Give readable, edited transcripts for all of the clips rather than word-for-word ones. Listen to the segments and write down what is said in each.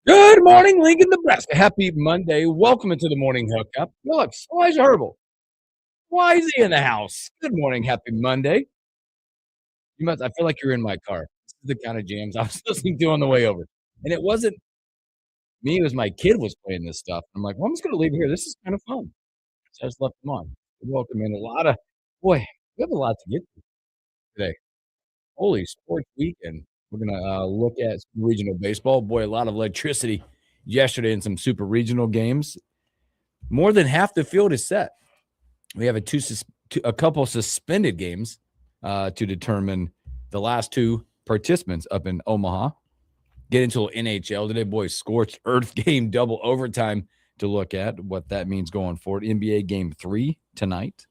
Good morning, Lincoln, Nebraska. Happy Monday. Welcome into the morning hookup. Look, Elijah Herbal. Why is he in the house? Good morning. Happy Monday. I feel like you're in my car. This is the kind of jams I was listening to on the way over. And it wasn't me, it was my kid was playing this stuff. I'm like, well, I'm just going to leave it here. This is kind of fun. So I just left them on. Welcome in boy, we have a lot to get to today. Holy sports weekend. We're going to look at some regional baseball. Boy, a lot of electricity yesterday in some super regional games. More than half the field is set. We have a couple suspended games to determine the last two participants up in Omaha. Get into NHL today, boys. Scorched earth game, double overtime to look at what that means going forward. NBA Game 3 tonight.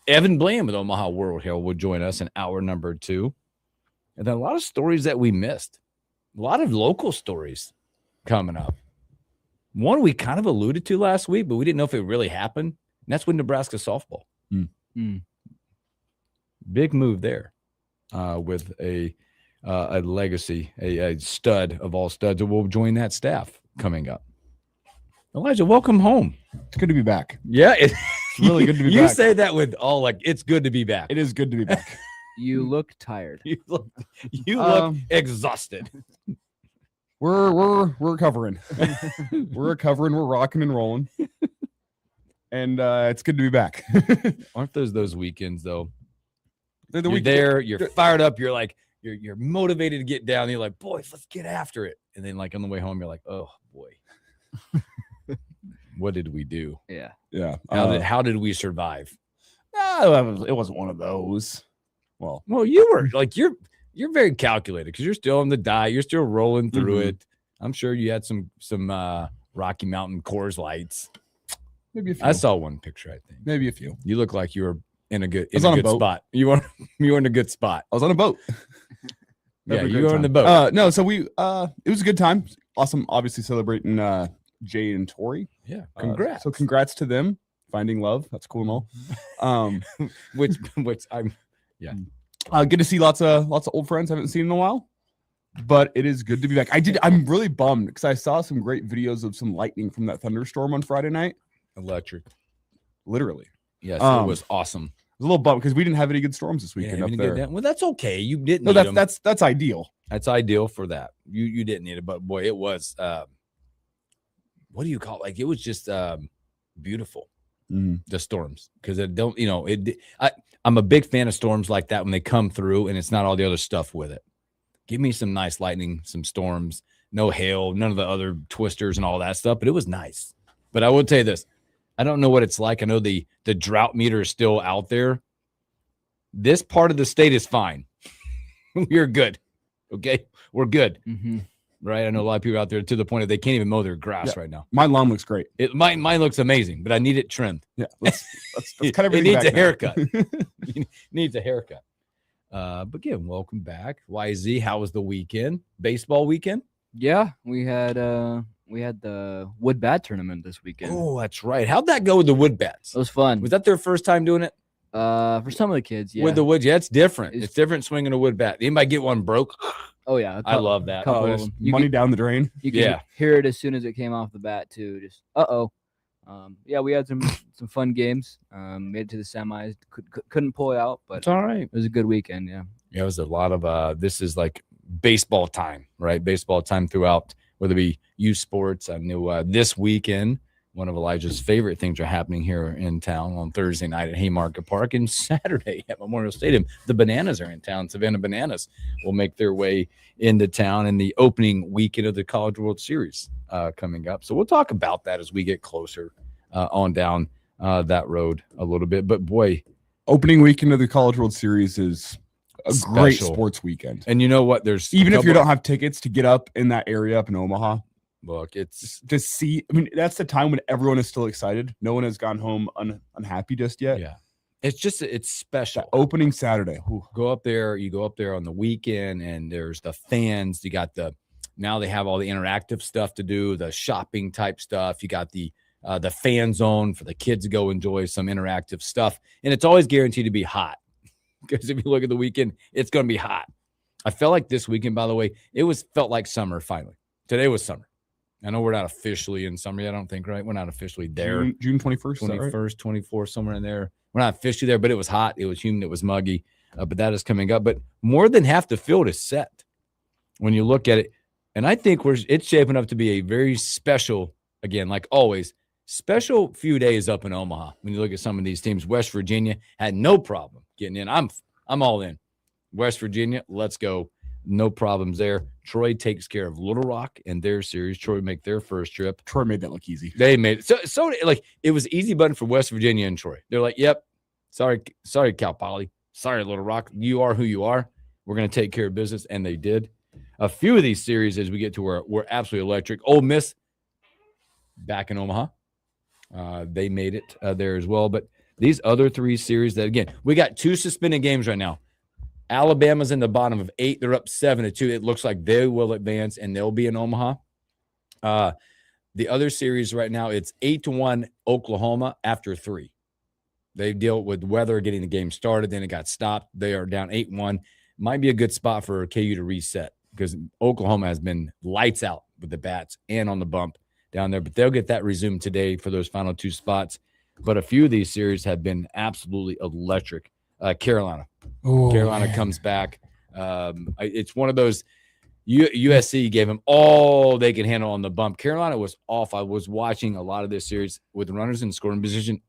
Evan Bland with Omaha World Hill will join us in hour number 2. And then a lot of stories that we missed. A lot of local stories coming up. One we kind of alluded to last week, but we didn't know if it really happened. And that's with Nebraska softball. Big move there with a legacy, a stud of all studs who will join that staff coming up. Elijah, welcome home. It's good to be back. Yeah, it's really good to be back. You back. say that with all like, it's good to be back. It is good to be back. You look tired. You look exhausted. We're recovering. We're recovering. We're rocking and rolling. And it's good to be back. Aren't those weekends though? You're there, you're fired up, you're like, you're motivated to get down. You're like, boys, let's get after it. And then like on the way home, you're like, oh boy. What did we do? Yeah. How did we survive? It wasn't one of those. Well, you were like you're very calculated because you're still on the diet. You're still rolling through it. I'm sure you had some Rocky Mountain Coors Lights. Maybe a few. I saw one picture. I think maybe a few. You look like you were in a good spot. You were in a good spot. I was on a boat. Yeah, you were on the boat. No, so it was a good time. Awesome. Obviously celebrating Jay and Tori. Yeah, congrats. So congrats to them finding love. That's cool and all. Which I'm. Yeah. Good to see lots of old friends I haven't seen in a while, but it is good to be back. I'm really bummed because I saw some great videos of some lightning from that thunderstorm on Friday night. Electric. Literally. Yes, it was awesome. I was a little bummed because we didn't have any good storms this weekend up there. Well, that's okay. You didn't No, need them. that's ideal. That's ideal for that. You didn't need it, but boy, it was what do you call it? Like it was just beautiful. The storms, because it don't, I'm a big fan of storms like that when they come through and it's not all the other stuff with it. Give me some nice lightning, some storms, no hail, none of the other twisters and all that stuff, but it was nice. But I will tell you this, I don't know what it's like. I know the drought meter is still out there. This part of the state is fine. We're good. Okay, we're good. Right? I know a lot of people out there to the point that they can't even mow their grass right now. My lawn looks great. Mine looks amazing, but I need it trimmed. Yeah, let's cut everything. It needs back a haircut. It needs a haircut. But again, welcome back. YZ, how was the weekend? Baseball weekend? Yeah, we had the wood bat tournament this weekend. Oh, that's right. How'd that go with the wood bats? It was fun. Was that their first time doing it? For some of the kids, yeah. With the wood, yeah, it's different. It's different swinging a wood bat. Anybody get one broke? Oh yeah, I love that. Money down the drain. You can hear it as soon as it came off the bat too. Just yeah, we had some fun games. Made it to the semis. Couldn't pull it out, but it's all right. It was a good weekend. Yeah. Yeah, it was a lot of this is like baseball time, right? Baseball time throughout, whether it be youth sports. I knew this weekend one of Elijah's favorite things are happening here in town on Thursday night at Haymarket Park and Saturday at Memorial Stadium. The Bananas are in town. Savannah Bananas will make their way into town in the opening weekend of the College World Series coming up. So we'll talk about that as we get closer on down that road a little bit. But boy, opening weekend of the College World Series is a great sports weekend. And you know what? There's even if you don't have tickets to get up in that area up in Omaha. Look, it's to see. I mean, that's the time when everyone is still excited. No one has gone home unhappy just yet. Yeah, it's special. That opening Saturday. You go up there on the weekend, and there's the fans. You got now they have all the interactive stuff to do, the shopping type stuff. You got the fan zone for the kids to go enjoy some interactive stuff, and it's always guaranteed to be hot. Because if you look at the weekend, it's going to be hot. I felt like this weekend, by the way, felt like summer finally. Today was summer. I know we're not officially in summer yet, I don't think, right? We're not officially there. June 21st, 21st, 24th, somewhere in there. We're not officially there, but it was hot. It was humid. It was muggy. But that is coming up. But more than half the field is set when you look at it. And I think it's shaping up to be a very special, again, like always, special few days up in Omaha. When you look at some of these teams, West Virginia had no problem getting in. I'm all in. West Virginia, let's go. No problems there. Troy takes care of Little Rock in their series. Troy make their first trip. Troy made that look easy. They made it. So like it was easy button for West Virginia and Troy. They're like, yep, sorry, Cal Poly. Sorry, Little Rock. You are who you are. We're going to take care of business. And they did. A few of these series as we get to where we're absolutely electric. Ole Miss back in Omaha. They made it there as well. But these other three series that, again, we got 2 suspended games right now. Alabama's in the bottom of 8. They're up 7-2. It looks like they will advance, and they'll be in Omaha. The other series right now, it's 8-1 Oklahoma after 3. They deal with weather getting the game started. Then it got stopped. They are down 8-1. Might be a good spot for KU to reset because Oklahoma has been lights out with the bats and on the bump down there. But they'll get that resumed today for those final 2 spots. But a few of these series have been absolutely electric. Carolina. Carolina comes back. It's one of those USC gave them all they could handle on the bump. Carolina was off. I was watching a lot of this series with runners in scoring position.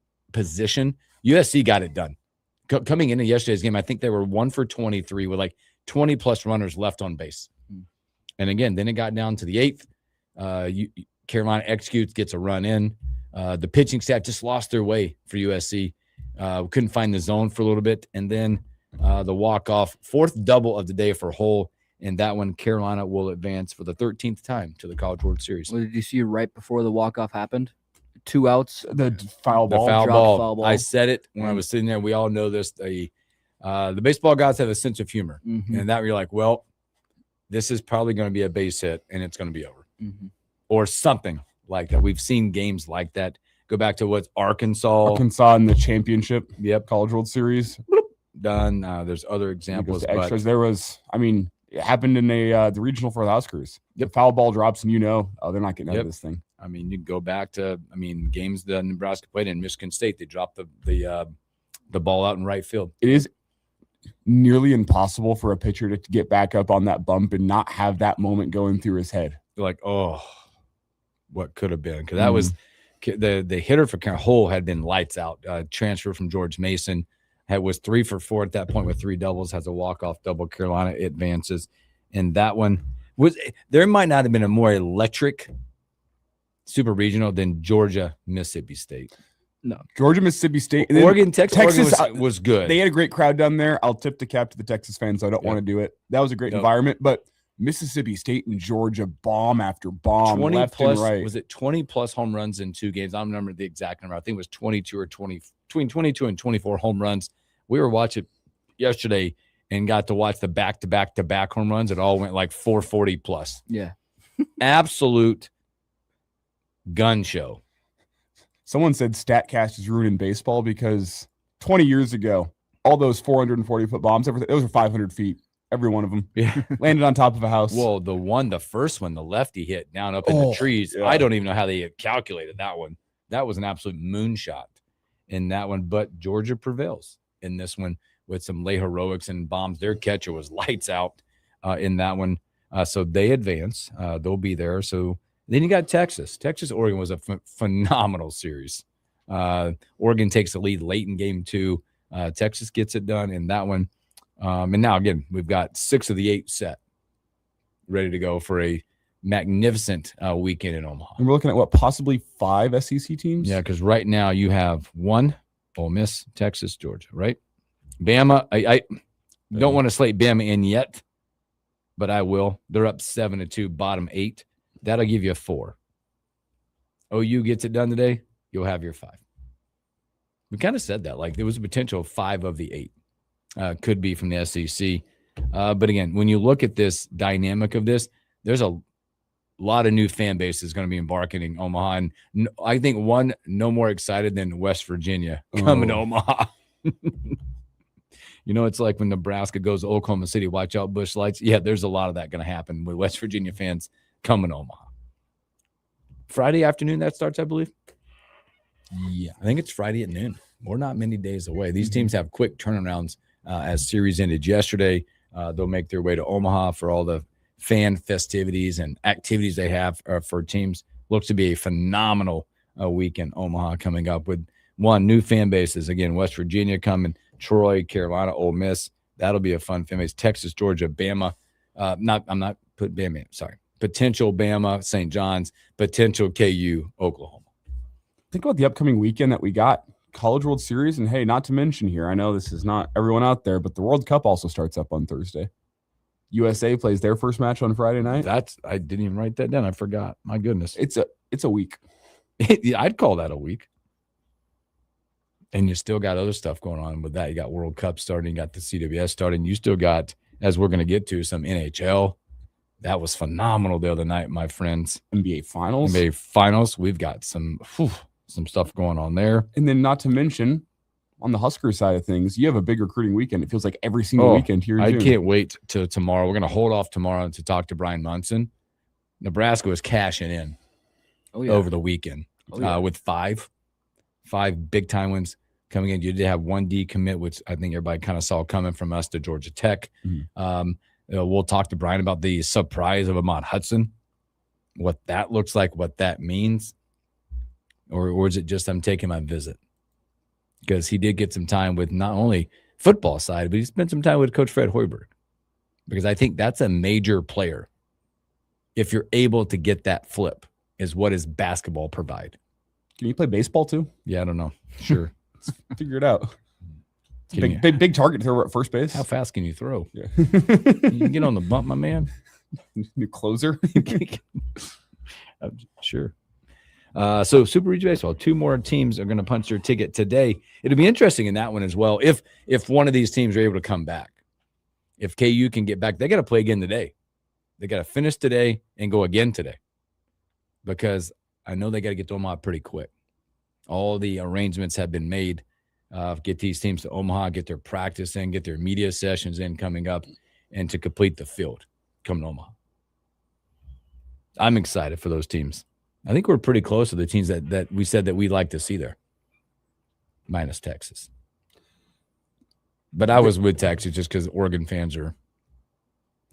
USC got it done. Coming into yesterday's game, I think they were 1 for 23 with like 20-plus runners left on base. And again, then it got down to the 8th. Carolina executes, gets a run in. The pitching staff just lost their way for USC. Couldn't find the zone for a little bit. And then the walk-off, 4th double of the day for Hull. And that one, Carolina will advance for the 13th time to the College World Series. What did you see right before the walk-off happened? 2 outs. The foul ball. Foul ball. I said it when I was sitting there. We all know this. The baseball gods have a sense of humor. Mm-hmm. And that you're like, well, this is probably going to be a base hit, and it's going to be over. Mm-hmm. Or something like that. We've seen games like that. Go back to what's Arkansas in the championship. Yep. College World Series. Done. There's other examples. Extras. There was, it happened in the regional for the Huskers. Yep. The foul ball drops, and they're not getting out of this thing. I mean, you go back to, games that Nebraska played in Michigan State. They dropped the ball out in right field. It is nearly impossible for a pitcher to get back up on that bump and not have that moment going through his head. You're like, oh, what could have been? Because that was the hitter for Hull had been lights out. Transfer from George Mason. Was 3 for 4 at that point with 3 doubles, has a walk-off double. Carolina advances. And that one there might not have been a more electric super regional than Georgia, Mississippi State. No. Georgia, Mississippi State. Oregon, Texas was good. They had a great crowd down there. I'll tip the cap to the Texas fans, so I don't want to do it. That was a great environment, but Mississippi State and Georgia, bomb after bomb, 20 left plus, and right. Was it 20-plus home runs in 2 games? I don't remember the exact number. I think it was 22 or 20, between 22 and 24 home runs. We were watching yesterday and got to watch the back-to-back-to-back home runs. It all went like 440-plus. Yeah. Absolute gun show. Someone said StatCast is ruining baseball because 20 years ago, all those 440-foot bombs, those were 500 feet. Every one of them landed on top of a house. Well, the first one, the lefty hit down up in the trees. Yeah. I don't even know how they calculated that one. That was an absolute moonshot in that one. But Georgia prevails in this one with some late heroics and bombs. Their catcher was lights out in that one. So they advance. They'll be there. So then you got Texas. Texas-Oregon was a phenomenal series. Oregon takes the lead late in game 2. Texas gets it done in that one. And now, again, we've got 6 of the 8 set ready to go for a magnificent weekend in Omaha. And we're looking at, possibly 5 SEC teams? Yeah, because right now you have 1, Ole Miss, Texas, Georgia, right? Bama, I don't want to slate Bama in yet, but I will. They're up 7-2, bottom 8. That'll give you a 4. OU gets it done today, you'll have your 5. We kind of said that. Like, there was a potential 5 of the 8. Could be from the SEC. But again, when you look at this dynamic of this, there's a lot of new fan bases going to be embarking in Omaha. And I think no more excited than West Virginia coming to Omaha. It's like when Nebraska goes to Oklahoma City, watch out, Busch Lights. Yeah, there's a lot of that going to happen with West Virginia fans coming to Omaha. Friday afternoon that starts, I believe. Yeah, I think it's Friday at noon. We're not many days away. These teams have quick turnarounds as series ended yesterday. They'll make their way to Omaha for all the fan festivities and activities they have for teams. Looks to be a phenomenal week in Omaha coming up with new fan bases. Again, West Virginia coming, Troy, Carolina, Ole Miss. That'll be a fun fan base. Texas, Georgia, Bama. I'm not putting Bama in. Sorry. Potential Bama, St. John's, potential KU, Oklahoma. Think about the upcoming weekend that we got. College World Series, and hey, not to mention here, I know this is not everyone out there, but the World Cup also starts up on Thursday. USA plays their first match on Friday night. I didn't even write that down. I forgot. My goodness. It's a week. I'd call that a week. And you still got other stuff going on with that. You got World Cup starting, you got the CWS starting. You still got, as we're going to get to, some NHL. That was phenomenal the other night, my friends. NBA Finals. We've got some stuff going on there. And then not to mention, on the Husker side of things, you have a big recruiting weekend. It feels like every single weekend here in June. I can't wait till tomorrow. We're going to hold off tomorrow to talk to Brian Munson. Nebraska was cashing in over the weekend with five big-time wins coming in. You did have one decommit, which I think everybody kind of saw coming from us to Georgia Tech. Mm-hmm. We'll talk to Brian about the surprise of Ahmad Hudson, what that looks like, what that means. Or is it just I'm taking my visit? Because he did get some time with not only football side, but he spent some time with Coach Fred Hoiberg. Because I think that's a major player. If you're able to get that flip, is what does basketball provide? Can you play baseball too? Yeah, I don't know. Sure. Figure it out. Big target thrower at first base. How fast can you throw? Yeah. You can get on the bump, my man. New closer. Sure. So Super Regional Baseball, 2 more teams are going to punch their ticket today. It'll be interesting in that one as well. If one of these teams are able to come back, if KU can get back, they got to play again today. They got to finish today and go again today, because I know they got to get to Omaha pretty quick. All the arrangements have been made. Get these teams to Omaha, get their practice in, get their media sessions in coming up, and to complete the field coming to Omaha. I'm excited for those teams. I think we're pretty close to the teams that we said that we'd like to see there, minus Texas. But I was with Texas just because Oregon fans are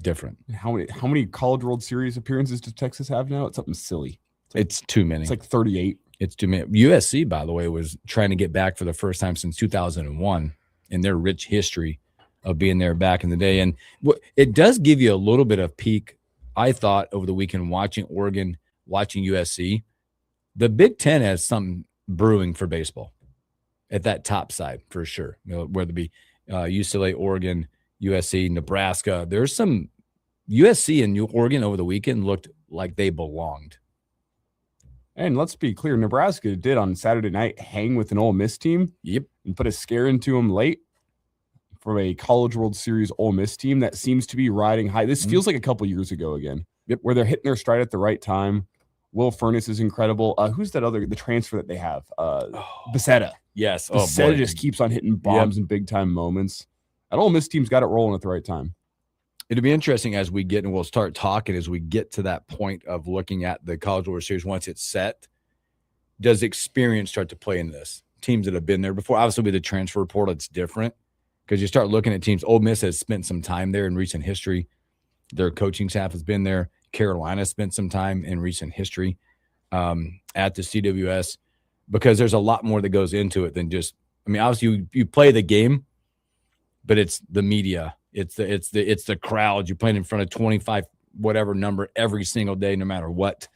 different. How many College World Series appearances does Texas have now? It's something silly. It's too many. It's like 38. It's too many. USC, by the way, was trying to get back for the first time since 2001 in their rich history of being there back in the day. And it does give you a little bit of peak, I thought, over the weekend watching Oregon, watching USC. The Big Ten has something brewing for baseball at that top side for sure. Whether it be UCLA, Oregon, USC, Nebraska. There's some USC and Oregon over the weekend looked like they belonged. And let's be clear, Nebraska did on Saturday night hang with an Ole Miss team. Yep. And put a scare into them late from a College World Series Ole Miss team that seems to be riding high. This feels like a couple years ago again. Yep. Where they're hitting their stride at the right time. Will Furnace is incredible. Who's that the transfer that they have? Becerra. Yes. Becerra just keeps on hitting bombs in big-time moments. That Ole Miss team's got it rolling at the right time. It'll be interesting as we get, and we'll start talking as we get to that point of looking at the College World Series once it's set. Does experience start to play in this? Teams that have been there before. Obviously, with the transfer portal, it's different because you start looking at teams. Ole Miss has spent some time there in recent history. Their coaching staff has been there. Carolina spent some time in recent history at the CWS, because there's a lot more that goes into it than just. I mean, obviously, you play the game, but it's the media. It's the crowd. You're playing in front of 25 whatever number every single day, no matter what.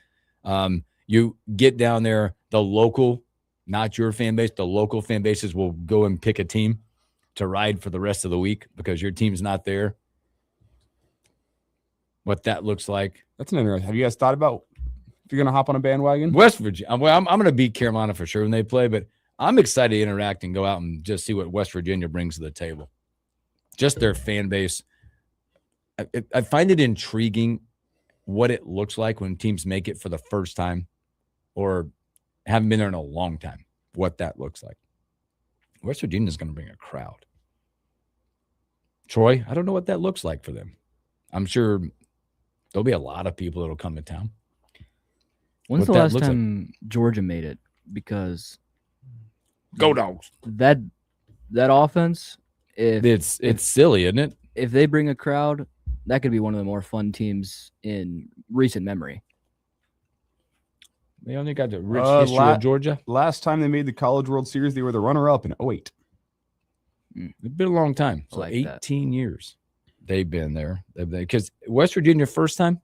You get down there, the local, not your fan base, the local fan bases will go and pick a team to ride for the rest of the week because your team's not there. What that looks like. That's an interesting. Have you guys thought about if you're going to hop on a bandwagon? West Virginia. Well, I'm going to beat Carolina for sure when they play, but I'm excited to interact and go out and just see what West Virginia brings to the table. Just their fan base. I find it intriguing what it looks like when teams make it for the first time or haven't been there in a long time, what that looks like. West Virginia is going to bring a crowd. Troy, I don't know what that looks like for them. I'm sure there'll be a lot of people that will come to town. When's what the that last looks like. time Georgia made it? Because Go Dogs. that offense, if It's silly, isn't it? if they bring a crowd, that could be one of the more fun teams in recent memory. They only got the rich history of Georgia. Last time they made the College World Series, they were the runner-up in 08. It's been a long time. So like 18 years they've been there. Because West Virginia first time?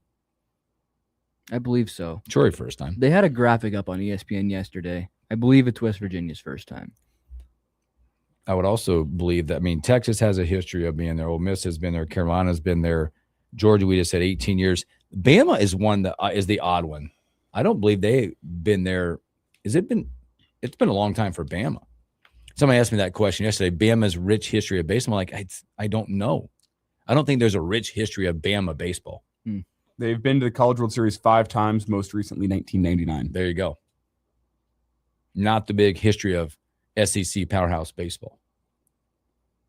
I believe so. Troy first time. They had a graphic up on ESPN yesterday. I believe it's West Virginia's first time. I would also believe that, Texas has a history of being there. Ole Miss has been there. Carolina's been there. Georgia, we just said 18 years. Bama is one that is the odd one. I don't believe they've been there. It's been a long time for Bama. Somebody asked me that question yesterday. Bama's rich history of baseball. I'm like, I don't know. I don't think there's a rich history of Bama baseball. They've been to the College World Series 5 times, most recently 1999. There you go. Not the big history of SEC powerhouse baseball.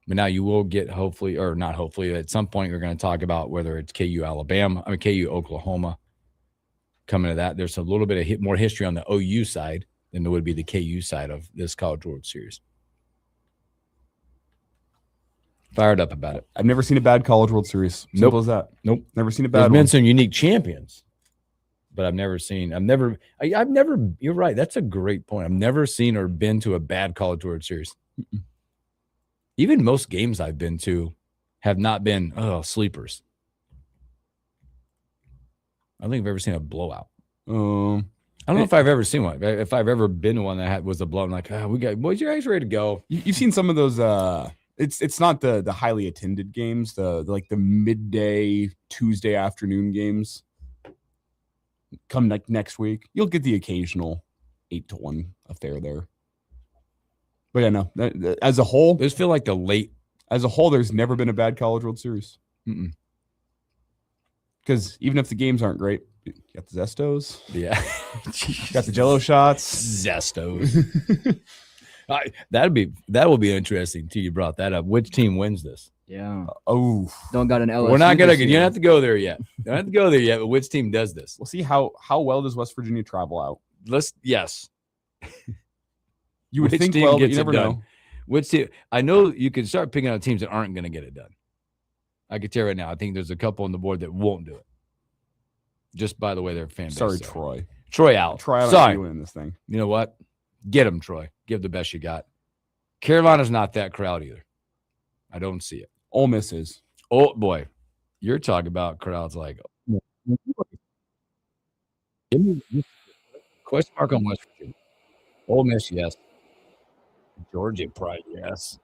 But now you will get hopefully, or not hopefully, at some point you're going to talk about whether it's KU Oklahoma. Coming to that, there's a little bit of more history on the OU side than there would be the KU side of this College World Series. Fired up about it. I've never seen a bad College World Series. Simple as that. Nope. Never seen a bad There's one. been some unique champions, but I've never, you're right. That's a great point. I've never seen or been to a bad College World Series. Even most games I've been to have not been, sleepers. I don't think I've ever seen a blowout. I don't know if I've ever seen one. If I've ever been to one that was a blowout, I'm like, boys, you guys ready to go? You've seen some of those. It's not the highly attended games, the midday Tuesday afternoon games. Come next week, you'll get the occasional 8-1 affair there. But yeah, no. As a whole, Those feel like the late. As a whole, there's never been a bad College World Series. Because even if the games aren't great, you got the Zestos. Yeah. Got the Jello shots. Zestos. That will be interesting too. You brought that up. Which team wins this? Yeah. Don't got an LSU. We're not gonna. this You year. don't have to go there yet. You don't have to go there yet. But which team does this? We'll see how well does West Virginia travel out. Yes. You would Which think, team well, but gets you it never done? know. Which team? I know you can start picking out teams that aren't going to get it done. I can tell you right now. I think there's a couple on the board that won't do it. Just by the way, their fan base. Sorry, so. Troy. Troy out. Troy Sorry. winning this thing. You know what? Get them, Troy. Give the best you got. Carolina's not that crowd either. I don't see it. Ole Miss is. Oh boy, you're talking about crowds like. Give me question mark on West Virginia. Ole Miss, yes. Georgia, probably yes.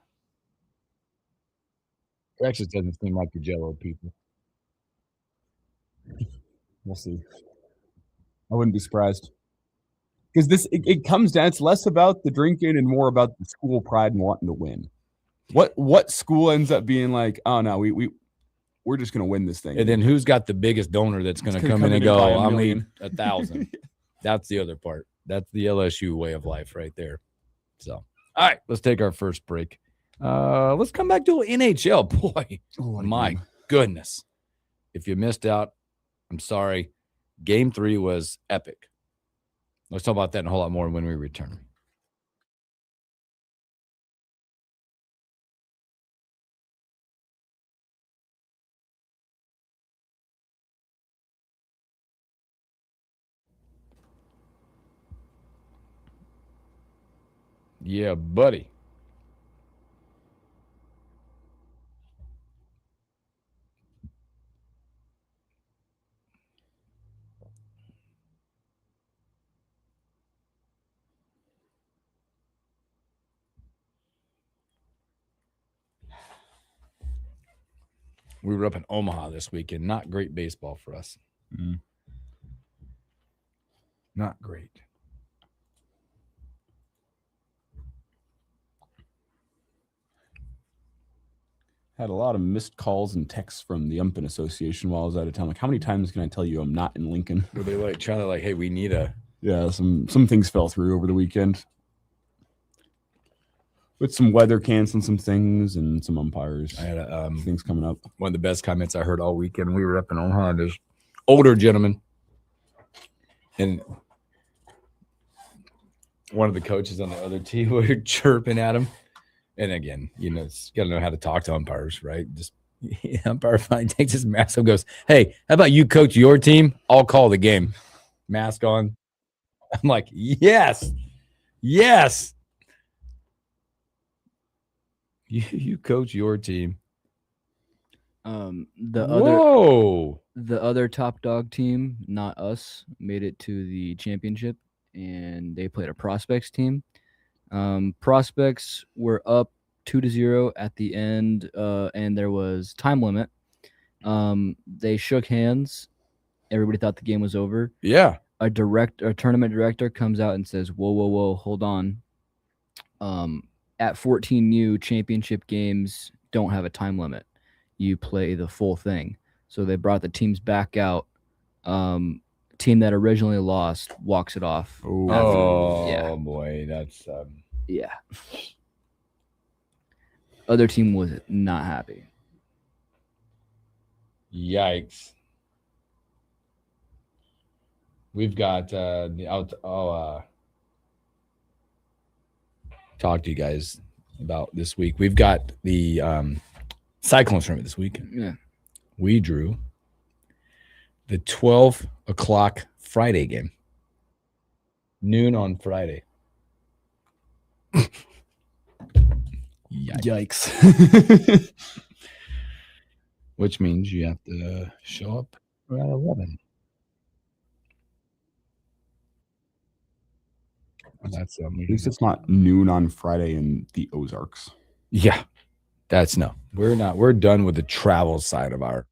Texas doesn't seem like the Jello people. We'll see. I wouldn't be surprised. Because it comes down, it's less about the drinking and more about the school pride and wanting to win. What school ends up being like, oh no, we're just gonna win this thing. And then who's got the biggest donor that's gonna come in and go, I'm leaving 1,000. That's the other part. That's the LSU way of life right there. So all right, let's take our first break. Let's come back to NHL. Boy, my goodness. If you missed out, I'm sorry. Game 3 was epic. Let's talk about that and a whole lot more when we return. Yeah, buddy. We were up in Omaha this weekend. Not great baseball for us. Not great. Had a lot of missed calls and texts from the Umpin Association while I was out of town. Like, how many times can I tell you I'm not in Lincoln? Were they like trying to hey, we need a Yeah, some things fell through over the weekend. With some weather canceling some things and some umpires. I had things coming up. One of the best comments I heard all weekend. We were up in Omaha. There's older gentleman, and one of the coaches on the other team were chirping at him. And again, it's got to know how to talk to umpires, right? Just umpire finally takes his mask off and goes, "Hey, how about you coach your team? I'll call the game." Mask on. I'm like, yes. You coach your team. The other top dog team, not us, made it to the championship, and they played a prospects team. Prospects were up 2-0 at the end, and there was time limit. They shook hands. Everybody thought the game was over. Yeah. A tournament director comes out and says, "Whoa, hold on. At 14U, championship games don't have a time limit. You play the full thing." So they brought the teams back out. Team that originally lost walks it off. Oh boy, that's yeah. Other team was not happy. Yikes. We've got talk to you guys about this week. We've got the Cyclones tournament this weekend. Yeah. We drew the 12 o'clock Friday game. Noon on Friday. Yikes. Which means you have to show up around 11. That's At least it's not noon on Friday in the Ozarks. Yeah. That's no. We're not. We're done with the travel side of our.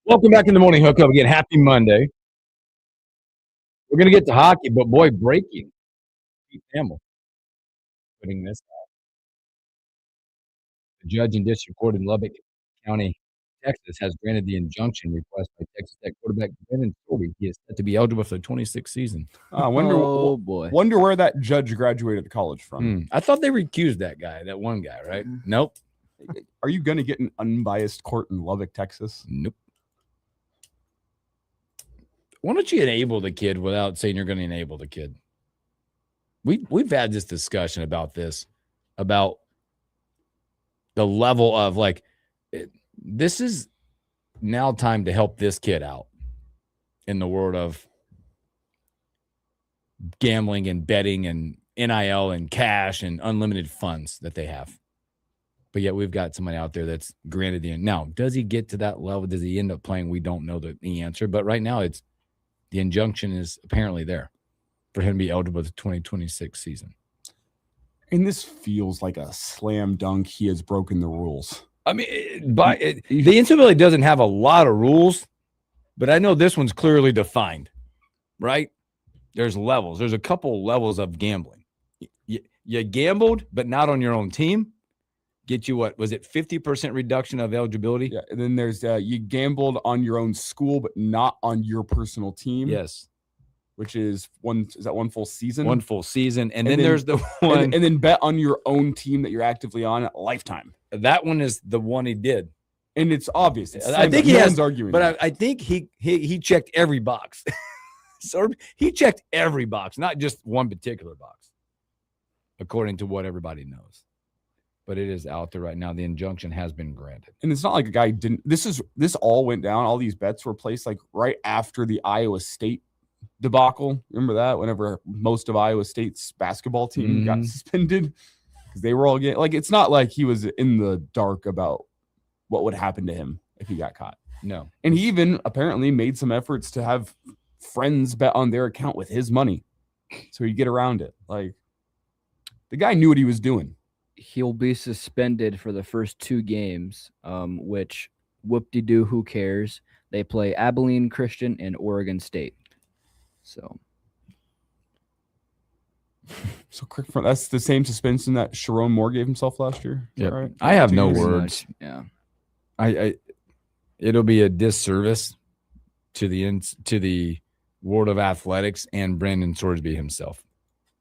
Welcome back in the morning hookup again. Happy Monday. We're going to get to hockey, but boy, breaking. Pete Hamill putting this out. The judge in district court in Lubbock County, Texas, has granted the injunction request by Texas Tech quarterback Brennan Story. He is set to be eligible for the 26th season. Wonder where that judge graduated college from. I thought they recused that one guy, right? Nope. Are you going to get an unbiased court in Lubbock, Texas? Nope. Why don't you enable the kid without saying you're going to enable the kid? We've had this discussion about this, about the level of this is now time to help this kid out in the world of gambling and betting and NIL and cash and unlimited funds that they have. But yet we've got somebody out there that's granted the. Now, does he get to that level? Does he end up playing? We don't know the answer. But right now, the injunction is apparently there for him to be eligible for the 2026 season. And this feels like a slam dunk. He has broken the rules. I mean, the NCAA doesn't have a lot of rules, but I know this one's clearly defined, right? There's levels. There's a couple levels of gambling. You gambled, but not on your own team. Get you what? Was it 50% reduction of eligibility? Yeah, and then there's you gambled on your own school, but not on your personal team. Yes. Which is one full season? One full season. And then there's the one. And then bet on your own team that you're actively on at lifetime. That one is the one he did. And it's obvious. I think he has arguing. But I think he checked every box. So he checked every box, not just one particular box, according to what everybody knows. But it is out there right now. The injunction has been granted. And it's not like a guy didn't. This all went down. All these bets were placed right after the Iowa State debacle. Remember that? Whenever most of Iowa State's basketball team got suspended because they were all getting it's not like he was in the dark about what would happen to him if he got caught. No. And he even apparently made some efforts to have friends bet on their account with his money so he'd get around it. The guy knew what he was doing. He'll be suspended for the first 2 games, which whoop-de-doo, who cares? They play Abilene Christian and Oregon State. So quick front. That's the same suspension that Sharon Moore gave himself last year. Yeah, right? I have no words. Yeah, I It'll be a disservice to the world of athletics and Brandon Sorsby himself.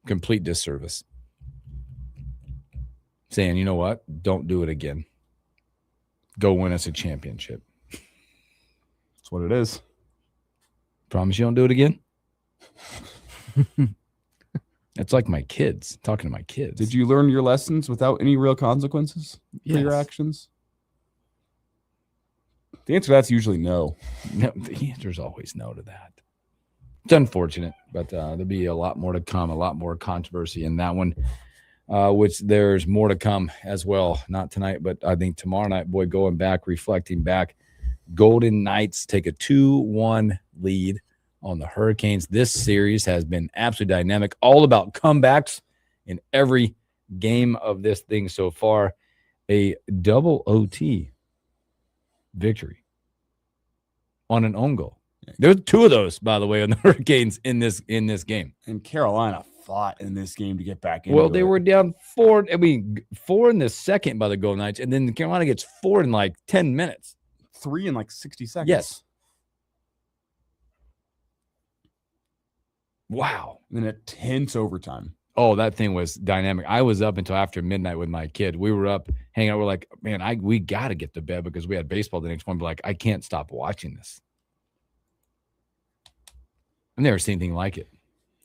Complete disservice. Saying, you know what? Don't do it again. Go win us a championship. That's what it is. Promise you don't do it again? It's like my kids, talking to my kids. Did you learn your lessons without any real consequences for your actions? The answer to that's usually no. No. The answer is always no to that. It's unfortunate, but there'll be a lot more to come, a lot more controversy in that one, which there's more to come as well. Not tonight, but I think tomorrow night, boy, going back, reflecting back, Golden Knights take a 2-1 lead on the Hurricanes. This series has been absolutely dynamic, all about comebacks in every game of this thing so far. A double OT victory on an own goal. There's 2 of those, by the way, on the Hurricanes in this game. And Carolina fought in this game to get back in. Well, they were down 4. I mean, 4 in the second by the Golden Knights, and then Carolina gets 4 in like 10 minutes. 3 in like 60 seconds. Yes. Wow. And then a tense overtime. Oh, that thing was dynamic. I was up until after midnight with my kid. We were up hanging out. We're like, man, we got to get to bed because we had baseball the next morning. But like, I can't stop watching this. I've never seen anything like it.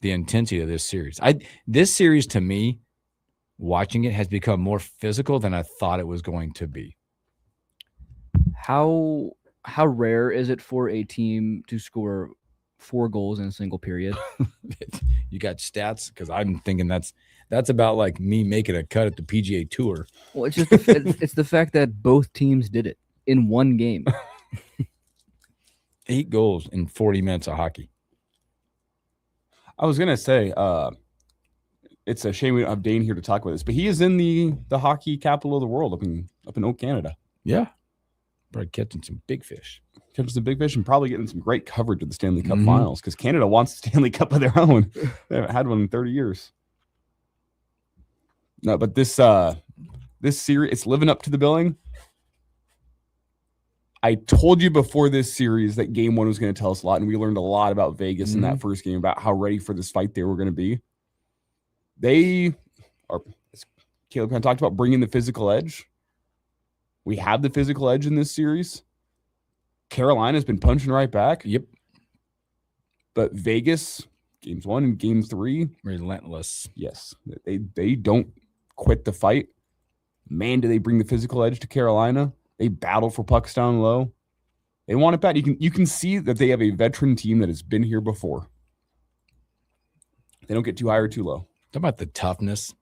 The intensity of this series. This series to me, watching it, has become more physical than I thought it was going to be. How rare is it for a team to score 4 goals in a single period? You got stats? Because I'm thinking that's about like me making a cut at the PGA Tour. Well, it's just it's the fact that both teams did it in one game. 8 goals in 40 minutes of hockey. I was gonna say, it's a shame we don't have Dane here to talk about this, but he is in the hockey capital of the world up in Oak, Canada. Yeah, probably catching some big fish. Catching some big fish and probably getting some great coverage of the Stanley Cup Finals because Canada wants the Stanley Cup of their own. They haven't had one in 30 years. No, but this series, it's living up to the billing. I told you before this series that game 1 was going to tell us a lot, and we learned a lot about Vegas in that first game about how ready for this fight they were going to be. They are, as Caleb kind of talked about, bringing the physical edge. We have the physical edge in this series. Carolina's been punching right back. Yep. But Vegas, games 1 and game 3, relentless. Yes. They don't quit the fight. Man, do they bring the physical edge to Carolina. They battle for pucks down low. They want it bad. You can see that they have a veteran team that has been here before. They don't get too high or too low. Talk about the toughness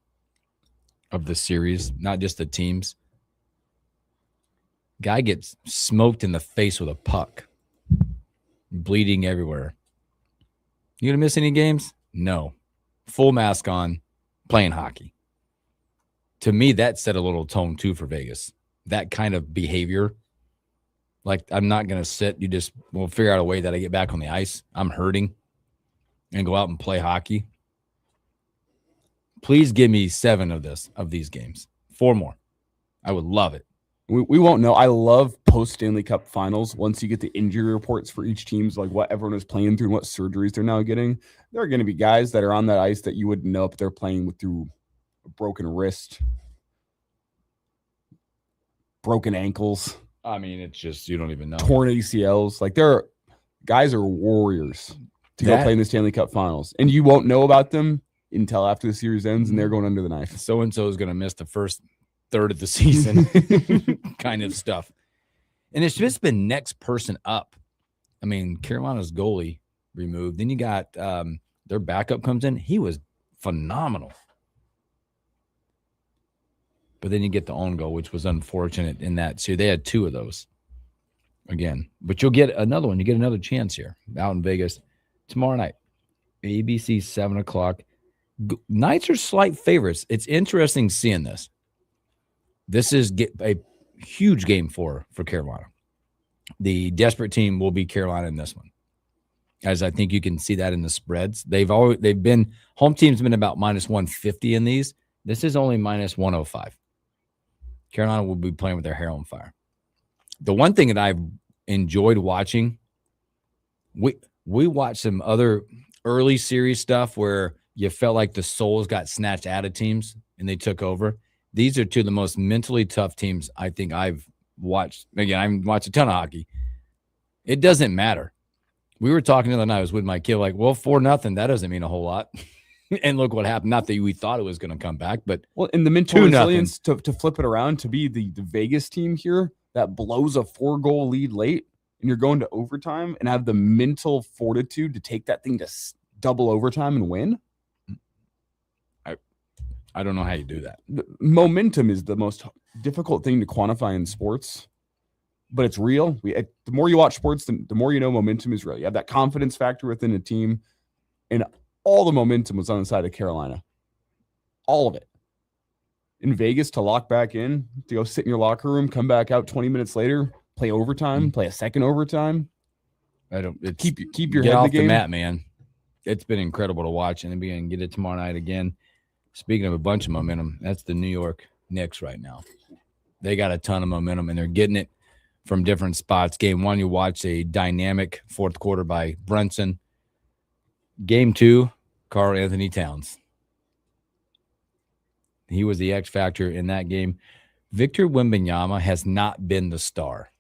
of the series, not just the teams. Guy gets smoked in the face with a puck, bleeding everywhere. You gonna miss any games? No. Full mask on, playing hockey. To me, that set a little tone too for Vegas. That kind of behavior. Like, I'm not gonna sit. We'll figure out a way that I get back on the ice. I'm hurting, and go out and play hockey. Please give me 7 of these games. 4 more. I would love it. We won't know. I love post-Stanley Cup finals. Once you get the injury reports for each team's, like what everyone is playing through and what surgeries they're now getting, there are going to be guys that are on that ice that you wouldn't know if they're playing through a broken wrist, broken ankles. I mean, it's just, you don't even know. Torn ACLs. Like, guys are warriors to go play in the Stanley Cup finals. And you won't know about them until after the series ends and they're going under the knife. So-and-so is going to miss the first third of the season kind of stuff. And it's just been next person up. I mean, Carolina's goalie removed. Then you got their backup comes in. He was phenomenal. But then you get the own goal, which was unfortunate in that. So they had 2 of those again. But you'll get another one. You get another chance here out in Vegas tomorrow night. ABC 7 o'clock. Knights are slight favorites. It's interesting seeing this. This is a huge game for Carolina. The desperate team will be Carolina in this one, as I think you can see that in the spreads. They've been home team's been about -150 in these. This is only -105. Carolina will be playing with their hair on fire. The one thing that I've enjoyed watching. We watched some other early series stuff where you felt like the souls got snatched out of teams and they took over. These are two of the most mentally tough teams I think I've watched. Again, I've watched a ton of hockey. It doesn't matter. We were talking the other night. I was with my kid, like, well, 4-0, that doesn't mean a whole lot. And look what happened. Not that we thought it was going to come back, but in the mental resilience to flip it around to be the Vegas team here that blows a 4-goal lead late, and you're going to overtime and have the mental fortitude to take that thing to double overtime and win. I don't know how you do that. Momentum is the most difficult thing to quantify in sports, but it's real. The more you watch sports, the more you know momentum is real. You have that confidence factor within a team, and all the momentum was on the side of Carolina. All of it. In Vegas, to lock back in, to go sit in your locker room, come back out 20 minutes later, play overtime, play a second overtime. Keep your head off in the game. The mat, man. It's been incredible to watch, and be and get it tomorrow night again. Speaking of a bunch of momentum, that's the New York Knicks right now. They got a ton of momentum, and they're getting it from different spots. Game 1, you watch a dynamic fourth quarter by Brunson. Game 2, Karl Anthony Towns. He was the X factor in that game. Victor Wembanyama has not been the star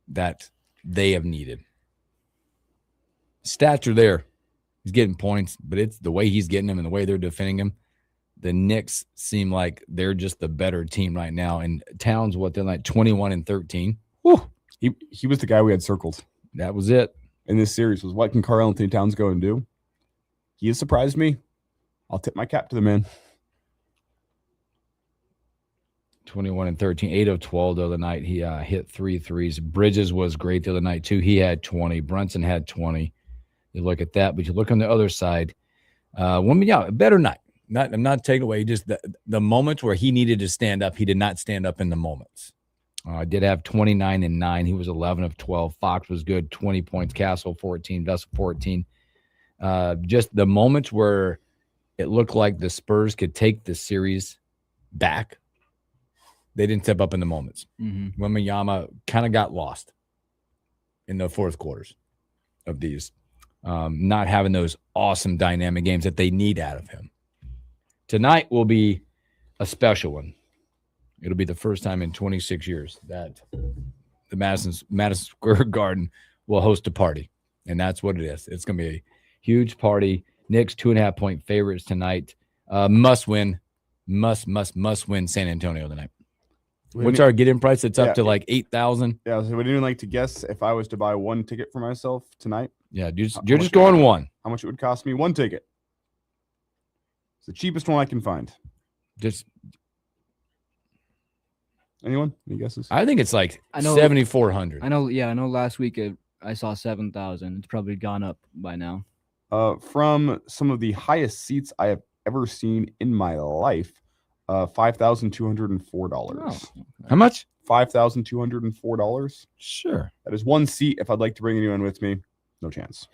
that they have needed. Stats are there. He's getting points, but it's the way he's getting them and the way they're defending him. The Knicks seem like they're just the better team right now. And Towns, they're like 21-13. Whew. He was the guy we had circled. That was it. In this series was what can Karl Anthony Towns go and do? He has surprised me. I'll tip my cap to the man. 21-13, 8 of 12 the other night. He hit 3 threes. Bridges was great the other night too. He had 20. Brunson had 20. You look at that, but you look on the other side. A better night. I'm not taking away. Just the moments where he needed to stand up, he did not stand up in the moments. Did have 29 and 9. He was 11 of 12. Fox was good, 20 points. Castle 14. Vessel 14. Just the moments where it looked like the Spurs could take the series back. They didn't step up in the moments. Mm-hmm. Wembanyama kind of got lost in the fourth quarters of these, not having those awesome dynamic games that they need out of him. Tonight will be a special one. It'll be the first time in 26 years that the Madison Square Garden will host a party, and that's what it is. It's going to be a huge party. Knicks 2.5-point favorites tonight. Must win San Antonio tonight. What's our get-in price? It's up to like 8,000. Yeah, so would anyone like to guess if I was to buy one ticket for myself tonight? Yeah, you're just going one. How much it would cost me? One ticket. It's the cheapest one I can find. Just anyone? Any guesses? I think it's like 7,400. I know. Yeah, I know. Last week I saw 7,000. It's probably gone up by now. From some of the highest seats I have ever seen in my life. $5,204. Oh. How much? $5,204. Sure. That is one seat. If I'd like to bring anyone with me, no chance.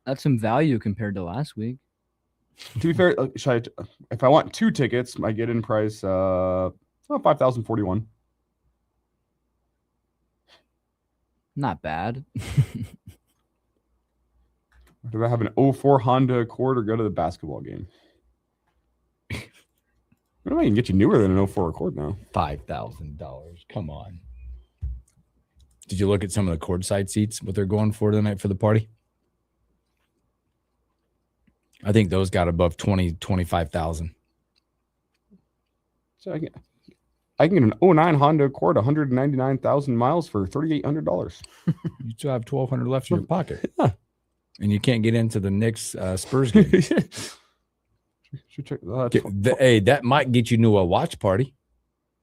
That's some value compared to last week. To be fair, if I want two tickets, my get-in price, $5,041. Not bad. Do I have an 04 Honda Accord or go to the basketball game? I don't know, I can get you newer than an 04 Accord now. $5,000. Come on. Did you look at some of the courtside seats, what they're going for tonight for the party? I think those got above 25,000. So I can get an 09 Honda Accord, 199,000 miles for $3,800. You still have 1,200 left in your pocket. Yeah. And you can't get into the Knicks Spurs game. Hey, that might get you to a watch party.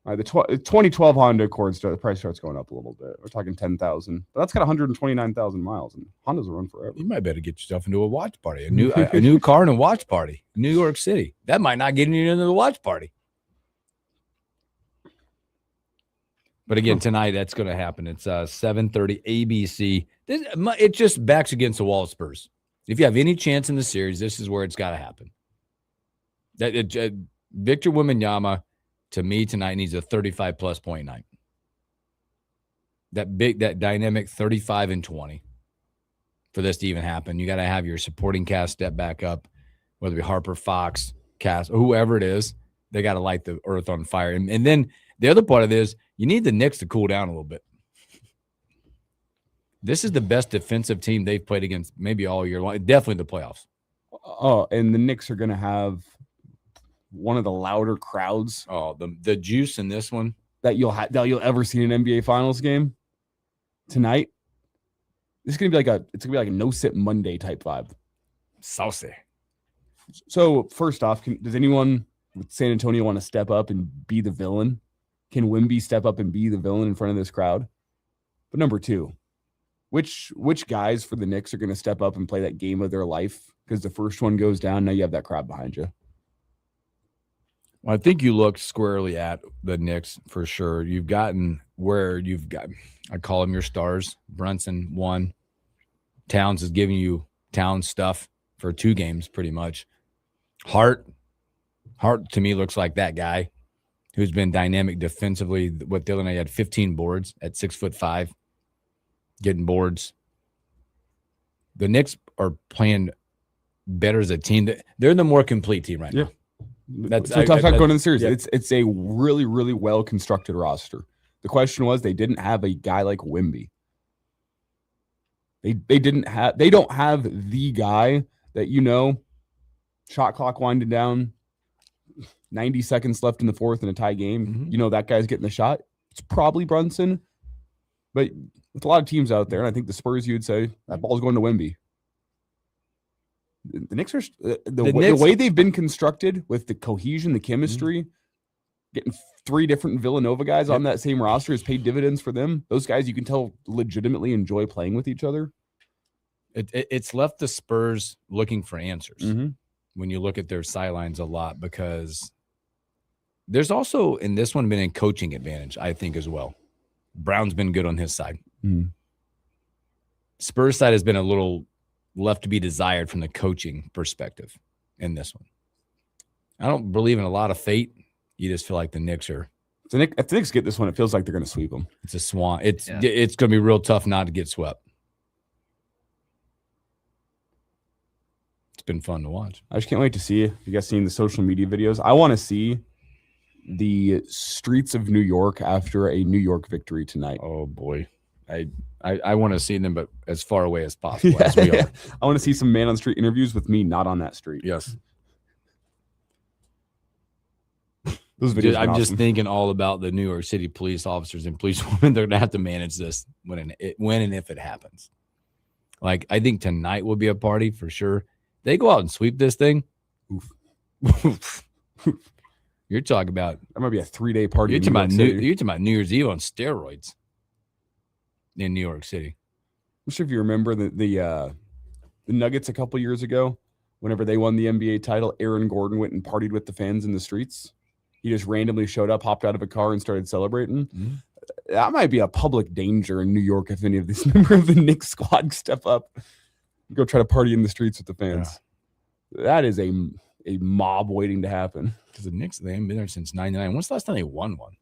The 2012 Honda Accords, the price starts going up a little bit. We're talking 10,000, but that's got 129,000 miles, and Hondas will run forever. You might better get yourself into a watch party, a new car and a watch party, New York City. That might not get you into the watch party. But again, tonight that's going to happen. It's 7:30 ABC. It just backs against the wall, Spurs. If you have any chance in the series, this is where it's got to happen. Victor Wembanyama, to me, tonight needs a 35-plus point night. that dynamic 35-20 for this to even happen. You got to have your supporting cast step back up, whether it be Harper, Fox, Cass, or whoever it is. They got to light the earth on fire. And then the other part of it is you need the Knicks to cool down a little bit. This is the best defensive team they've played against maybe all year long. Definitely the playoffs. Oh, and the Knicks are going to have one of the louder crowds. Oh, the juice in this one that you'll ever see in an NBA Finals game tonight. This is going to be like a no-sit Monday type vibe. Saucy. So first off, does anyone with San Antonio want to step up and be the villain? Can Wemby step up and be the villain in front of this crowd? But number two, which guys for the Knicks are going to step up and play that game of their life? Because the first one goes down, now you have that crowd behind you. Well, I think you looked squarely at the Knicks for sure. You've gotten where you've got, I call them your stars. Brunson, 1. Towns is giving you Towns stuff for 2 games pretty much. Hart to me looks like that guy who's been dynamic defensively. What the other night, he had 15 boards at 6'5", getting boards. The Knicks are playing better as a team. They're the more complete team right now. That's so tough going in the series. Yeah. It's a really, really well constructed roster. The question was they didn't have a guy like Wemby. They don't have the guy that shot clock winding down, 90 seconds left in the fourth in a tie game. Mm-hmm. That guy's getting the shot. It's probably Brunson, but with a lot of teams out there, and I think the Spurs, you'd say that ball's going to Wemby. The Knicks are the way they've been constructed with the cohesion, the chemistry, getting 3 different Villanova guys on that same roster has paid dividends for them. Those guys you can tell legitimately enjoy playing with each other. It's left the Spurs looking for answers when you look at their sidelines a lot, because there's also in this one been a coaching advantage, I think, as well. Brown's been good on his side. Spurs side has been a little left to be desired from the coaching perspective in this one. I don't believe in a lot of fate. You just feel like the Knicks are. If the Knicks get this one, it feels like they're going to sweep them. It's a swan. It's going to be real tough not to get swept. It's been fun to watch. I just can't wait to see if you guys seen the social media videos. I want to see the streets of New York after a New York victory tonight. Oh boy. I want to see them, but as far away as possible. As we are. I want to see some man on street interviews with me not on that street. Yes. Those videos I'm just thinking all about the New York City police officers and policewomen. They're gonna have to manage this when and if it happens. Like, I think tonight will be a party for sure. They go out and sweep this thing. Oof. You're talking about that might be a 3-day party. You're talking about New Year's Eve on steroids in New York City. I'm sure if you remember the Nuggets a couple years ago, whenever they won the NBA title, Aaron Gordon went and partied with the fans in the streets. He just randomly showed up, hopped out of a car, and started celebrating. Mm-hmm. That might be a public danger in New York if any of these members of the Knicks squad step up, go try to party in the streets with the fans. Yeah. That is a mob waiting to happen. Because the Knicks, they haven't been there since '99. When's the last time they won one?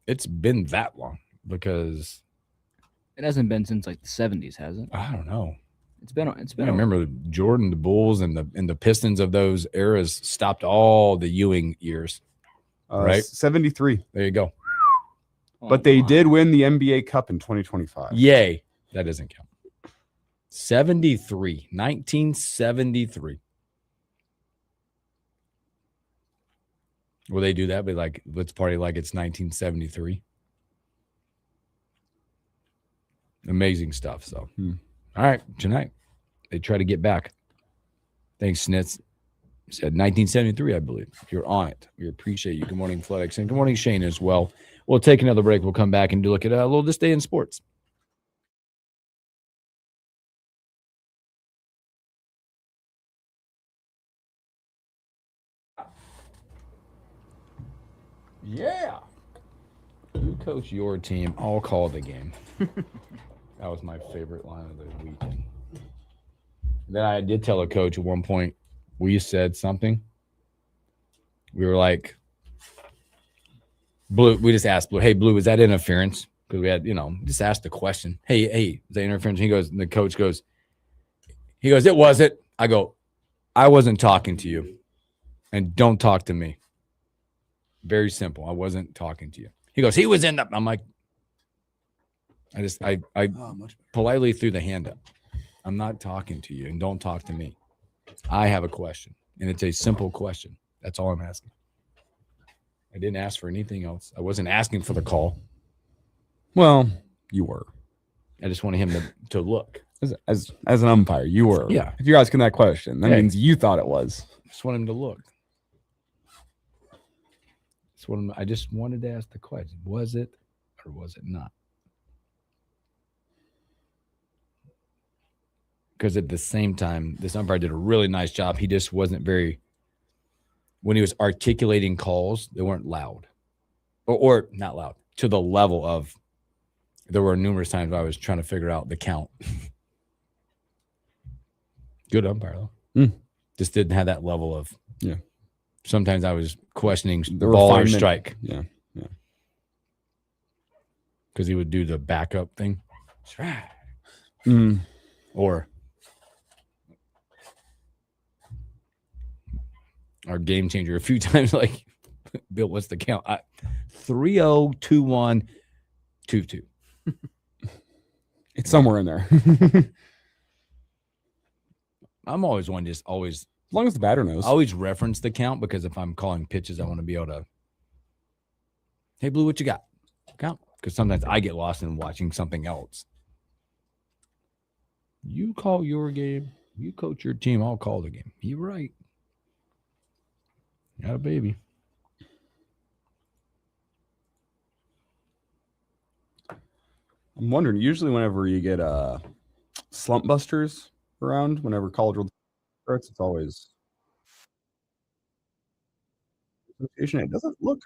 It's been that long, because it hasn't been since like the '70s, has it? I don't know. It's been. I remember Jordan, the Bulls, and the Pistons of those eras stopped all the Ewing years. Right, 73. There you go. But they did win the NBA Cup in 2025. Yay! That doesn't count. 1973. Will they do that? But like, let's party like it's 1973. Amazing stuff. So, all right, tonight they try to get back. Thanks, Snitz. Said 1973, I believe. You're on it. We appreciate you. Good morning, Floodix, and good morning, Shane, as well. We'll take another break. We'll come back and look at a little this day in sports. Yeah. You coach your team. I'll call the game. That was my favorite line of the weekend. Then I did tell a coach at one point, we said something. We were like, Blue, we just asked Blue, hey, Blue, is that interference? because we had, just asked the question. Hey, the interference. He goes, and the coach goes, it wasn't. I go, I wasn't talking to you, and don't talk to me. Very simple. I wasn't talking to you. He goes, he was in the. I'm like, I politely threw the hand up. I'm not talking to you, and don't talk to me. I have a question, and it's a simple question. That's all I'm asking. I didn't ask for anything else. I wasn't asking for the call. Well, you were. I just wanted him to look. As an umpire, you were. Yeah. If you're asking that question, that means you thought it was. Just want him to look. I just wanted to ask the question. Was it or was it not? Because at the same time, this umpire did a really nice job. He just wasn't when he was articulating calls, they weren't loud. Or not loud, to the level of, there were numerous times I was trying to figure out the count. Good umpire, though. Just didn't have that level of, sometimes I was questioning the ball or strike. Yeah. Because he would do the backup thing. Or our game changer a few times, like, Bill, what's the count? 3-0, 2-1, 2-2. It's somewhere in there. I'm always one, just always, as long as the batter knows. I always reference the count, because if I'm calling pitches, I want to be able to, hey, Blue, what you got? Count. Because sometimes I get lost in watching something else. You call your game. You coach your team. I'll call the game. You're right. Got a baby. I'm wondering, usually whenever you get slump busters around, whenever College World starts, it's always it doesn't look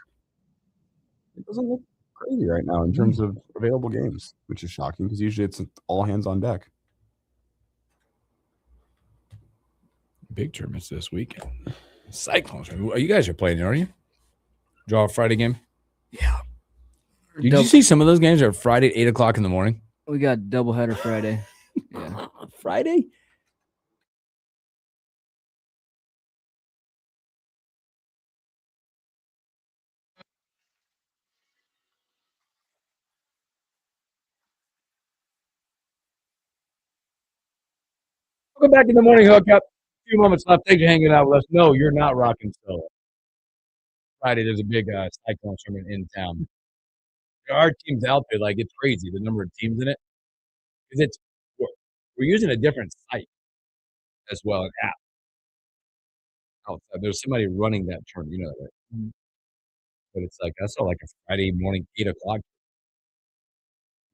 crazy right now in terms of available games, which is shocking because usually it's all hands on deck. Big tournaments this weekend. Cyclones. You guys are playing, aren't you? Draw a Friday game? Yeah. Did you see some of those games are Friday at 8 o'clock in the morning? We got doubleheader Friday. Yeah. Friday? Welcome back in the morning hookup. A few moments left. Thanks for hanging out with us. No, you're not rocking solo. Friday, there's a big Cyclone tournament in town. There are teams out there, like, it's crazy, the number of teams in it. Because we're using a different site as well, an app. Outside. There's somebody running that tournament, you know that, right? But it's like, I saw like a Friday morning, 8 o'clock.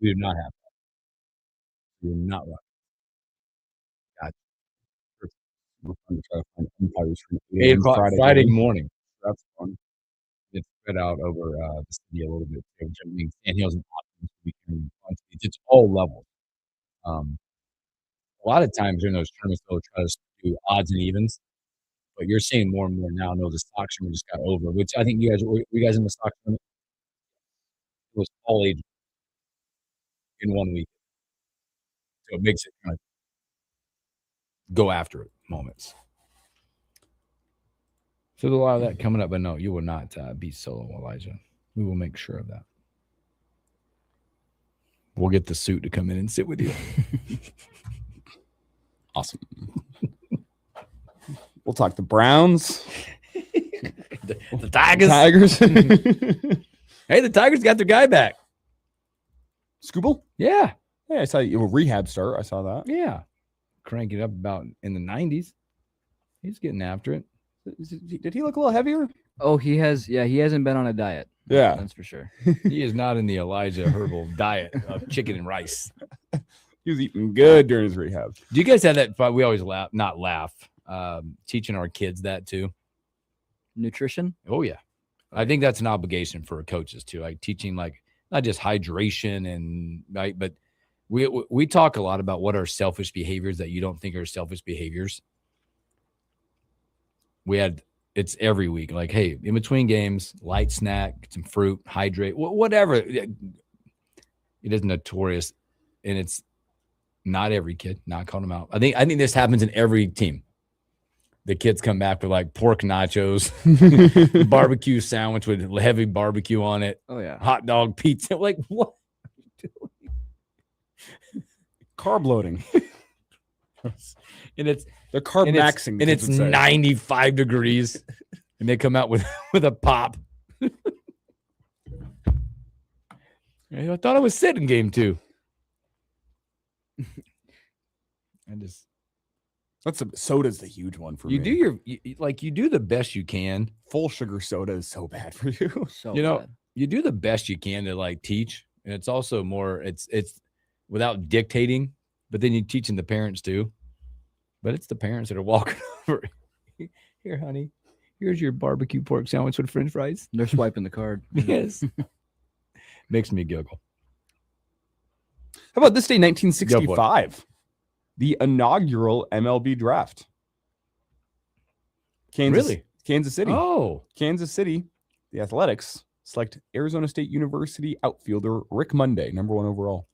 We do not have that. We do not run. God. We're trying to try to find umpires for 8 o'clock Friday morning. That's fun. It's spread out over the city a little bit, which means Sand Hills and Austin. It's all levels. A lot of times during those tournaments, they'll try to do odds and evens, but you're seeing more and more now. I know the stock tournament just got over, which I think you guys were you guys in the stock tournament? It was all ages in 1 week. So it makes it kind of go after it moments. So there's a lot of that coming up, but no, you will not be solo, Elijah. We will make sure of that. We'll get the suit to come in and sit with you. Awesome. We'll talk the Browns. the Tigers. Hey, the Tigers got their guy back. Scooble? Yeah. Hey, I saw you a rehab start. I saw that. Yeah. Crank it up about in the 90s. He's getting after it. Did he look a little heavier? Oh, he has. Yeah, he hasn't been on a diet. Yeah. That's for sure. He is not in the Elijah Herbal diet of chicken and rice. He was eating good during his rehab. Do you guys have that? We always laugh, teaching our kids that too. Nutrition? Oh, yeah. I think that's an obligation for coaches too. Like teaching, like not just hydration and right, but we talk a lot about what are selfish behaviors that you don't think are selfish behaviors. It's every week. Like, hey, in between games, light snack, some fruit, hydrate, whatever. It is notorious, and it's not every kid. Not calling them out. I think this happens in every team. The kids come back with like pork nachos, barbecue sandwich with heavy barbecue on it. Oh yeah. Hot dog pizza. Like what? Carb loading. And it's They're carb maxing. and it's 95 degrees, and they come out with a pop. I thought I was sitting game 2. Soda's the huge one for You me. do you do the best you can. Full sugar soda is so bad for you. So You know, bad. you do the best you can to like teach, and it's also more it's without dictating, but then you're teaching the parents too. But it's the parents that are walking over. Here, honey, here's your barbecue pork sandwich with French fries. They're swiping the card. Yes, makes me giggle. How about this day, 1965? The inaugural MLB draft. Kansas City. Oh, Kansas City, the Athletics select Arizona State University outfielder Rick Monday, number 1 overall.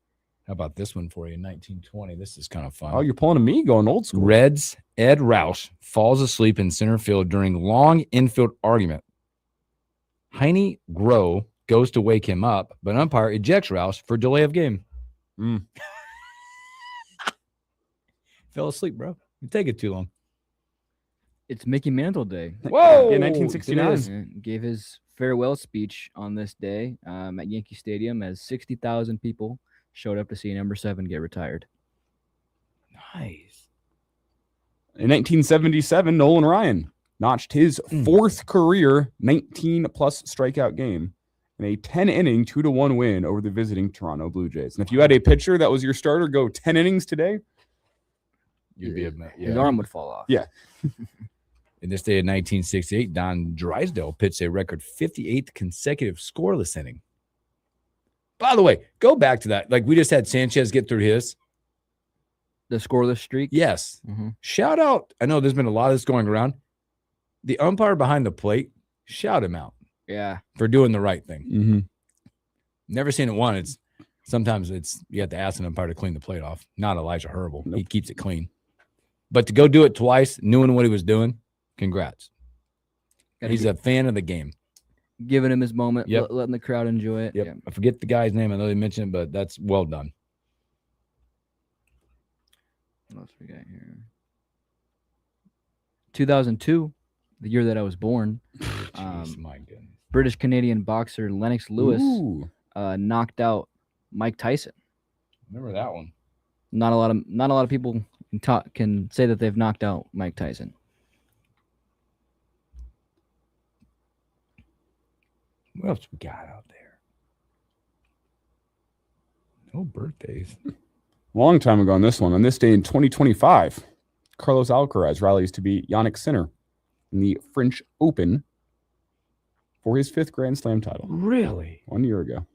how about this one for you? 1920. This is kind of fun. Oh, you're pulling a me going old school. Reds Ed Roush falls asleep in center field during long infield argument. Heine Groh goes to wake him up, but umpire ejects Roush for delay of game. Fell asleep, bro. You take it too long. It's Mickey Mantle Day. Whoa! Yeah, 1969. It is. And gave his farewell speech on this day at Yankee Stadium as 60,000 people showed up to see number 7 get retired. Nice. In 1977, Nolan Ryan notched his 4th career 19-plus strikeout game in a 10-inning 2-1 win over the visiting Toronto Blue Jays. And if you had a pitcher that was your starter go 10 innings today, You'd be His arm would fall off. Yeah. In this day of 1968, Don Drysdale pitched a record 58th consecutive scoreless inning. By the way, go back to that. Like we just had Sanchez get through his. The scoreless streak? Yes. Mm-hmm. Shout out. I know there's been a lot of this going around. The umpire behind the plate, shout him out Yeah. for doing the right thing. mm-hmm. Never seen it once. Sometimes you have to ask an umpire to clean the plate off. Not Elijah Herbal. Nope. He keeps it clean. But to go do it twice, knowing what he was doing, congrats. He's a fan of the game. Giving him his moment, Yep. letting the crowd enjoy it. Yep. Yeah. I forget the guy's name. I know they mentioned it, but that's well done. What else we got here? 2002, the year that I was born. Jeez, my goodness. British Canadian boxer Lennox Lewis knocked out Mike Tyson. Remember that one. Not a lot of people can say that they've knocked out Mike Tyson. What else we got out there? No birthdays. Long time ago on this one. On this day in 2025, Carlos Alcaraz rallies to beat Yannick Sinner in the French Open for his 5th Grand Slam title. Really? 1 year ago.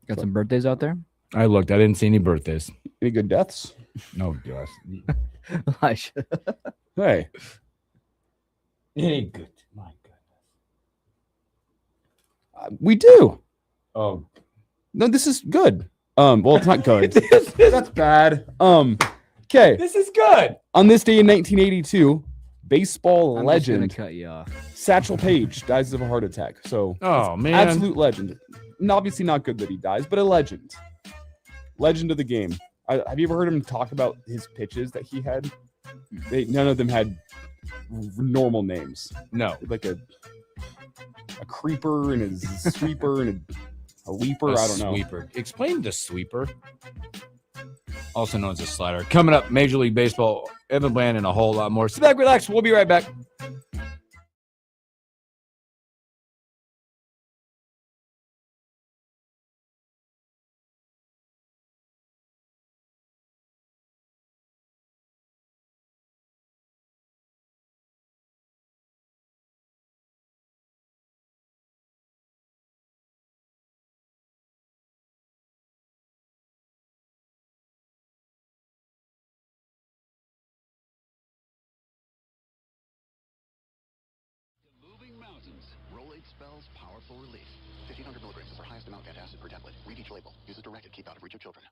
Got some birthdays out there? I looked. I didn't see any birthdays. Any good deaths? No, gosh. Elijah. Hey. Any good. My goodness. We do. Oh. No, this is good. Well, it's not good. That's bad. Okay. This is good. On this day in 1982, baseball I'm legend just gonna cut you off. Satchel Paige dies of a heart attack. So, Oh, man. absolute legend. And obviously not good that he dies, but a legend. Legend of the game. Have you ever heard him talk about his pitches that he had? None of them had normal names. No. Like a creeper and a sweeper and a leaper. I don't know. Sweeper. Explain the sweeper. Also known as a slider. Coming up, Major League Baseball, Evan Bland, and a whole lot more. Sit back, relax. We'll be right back. Rolate spells powerful relief. 1,500 milligrams is our highest amount of antacid per tablet. Read each label. Use as directed. Keep out of reach of children.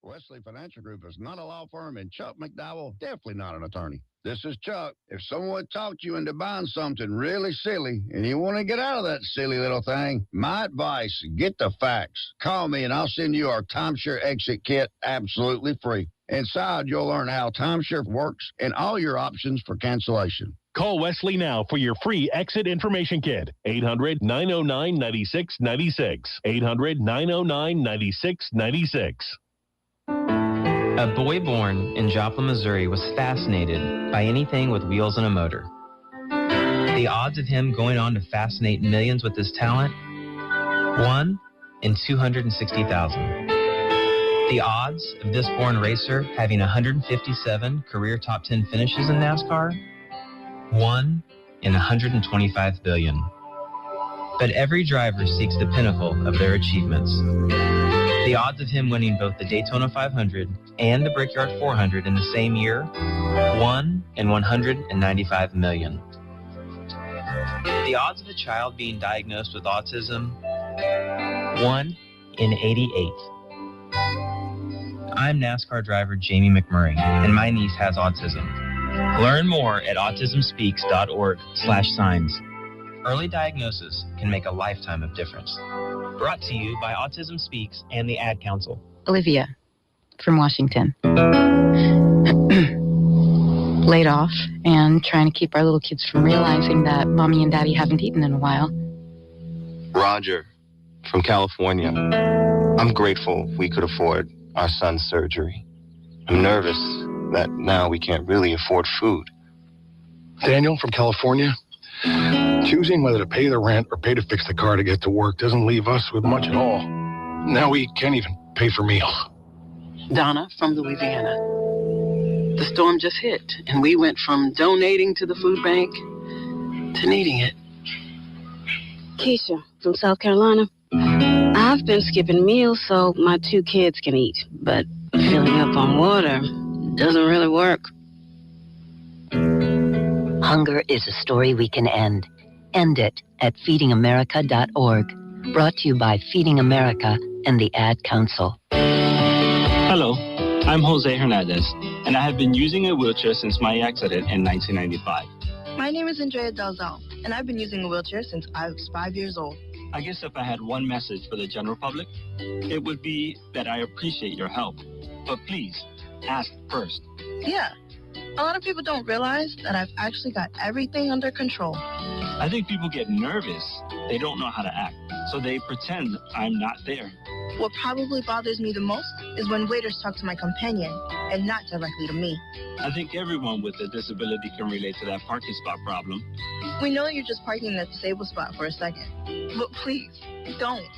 Wesley Financial Group is not a law firm, and Chuck McDowell definitely not an attorney. This is Chuck. If someone talked you into buying something really silly and you want to get out of that silly little thing, my advice, get the facts. Call me and I'll send you our timeshare exit kit absolutely free. Inside, you'll learn how timeshare works and all your options for cancellation. Call Wesley now for your free exit information kit. 800-909-9696. 800-909-9696. A boy born in Joplin, Missouri was fascinated by anything with wheels and a motor. The odds of him going on to fascinate millions with his talent? 1 in 260,000. The odds of this born racer having 157 career top 10 finishes in NASCAR? 1 in 125 billion. But every driver seeks the pinnacle of their achievements. The odds of him winning both the Daytona 500 and the Brickyard 400 in the same year? 1 in 195 million. The odds of a child being diagnosed with autism? 1 in 88. I'm NASCAR driver Jamie McMurray, and my niece has autism. Learn more at autismspeaks.org/signs. Early diagnosis can make a lifetime of difference. Brought to you by Autism Speaks and the Ad Council. Olivia from Washington. Laid off and trying to keep our little kids from realizing that mommy and daddy haven't eaten in a while. Roger from California. I'm grateful we could afford our son's surgery. I'm nervous that now we can't really afford food. Daniel from California. Choosing whether to pay the rent or pay to fix the car to get to work doesn't leave us with much at all. Now we can't even pay for meals. Donna from Louisiana. The storm just hit, and we went from donating to the food bank to needing it. Keisha from South Carolina. I've been skipping meals so my 2 kids can eat, but filling up on water doesn't really work. Hunger is a story we can end. End it at feedingamerica.org. Brought to you by Feeding America and the Ad Council. Hello, I'm Jose Hernandez, and I have been using a wheelchair since my accident in 1995. My name is Andrea Dalzell, and I've been using a wheelchair since I was 5 years old. I guess if I had one message for the general public, it would be that I appreciate your help. But please, ask first. Yeah. A lot of people don't realize that I've actually got everything under control. I think people get nervous. They don't know how to act, so they pretend I'm not there. What probably bothers me the most is when waiters talk to my companion and not directly to me. I think everyone with a disability can relate to that parking spot problem. We know you're just parking in that disabled spot for a second, but please, don't.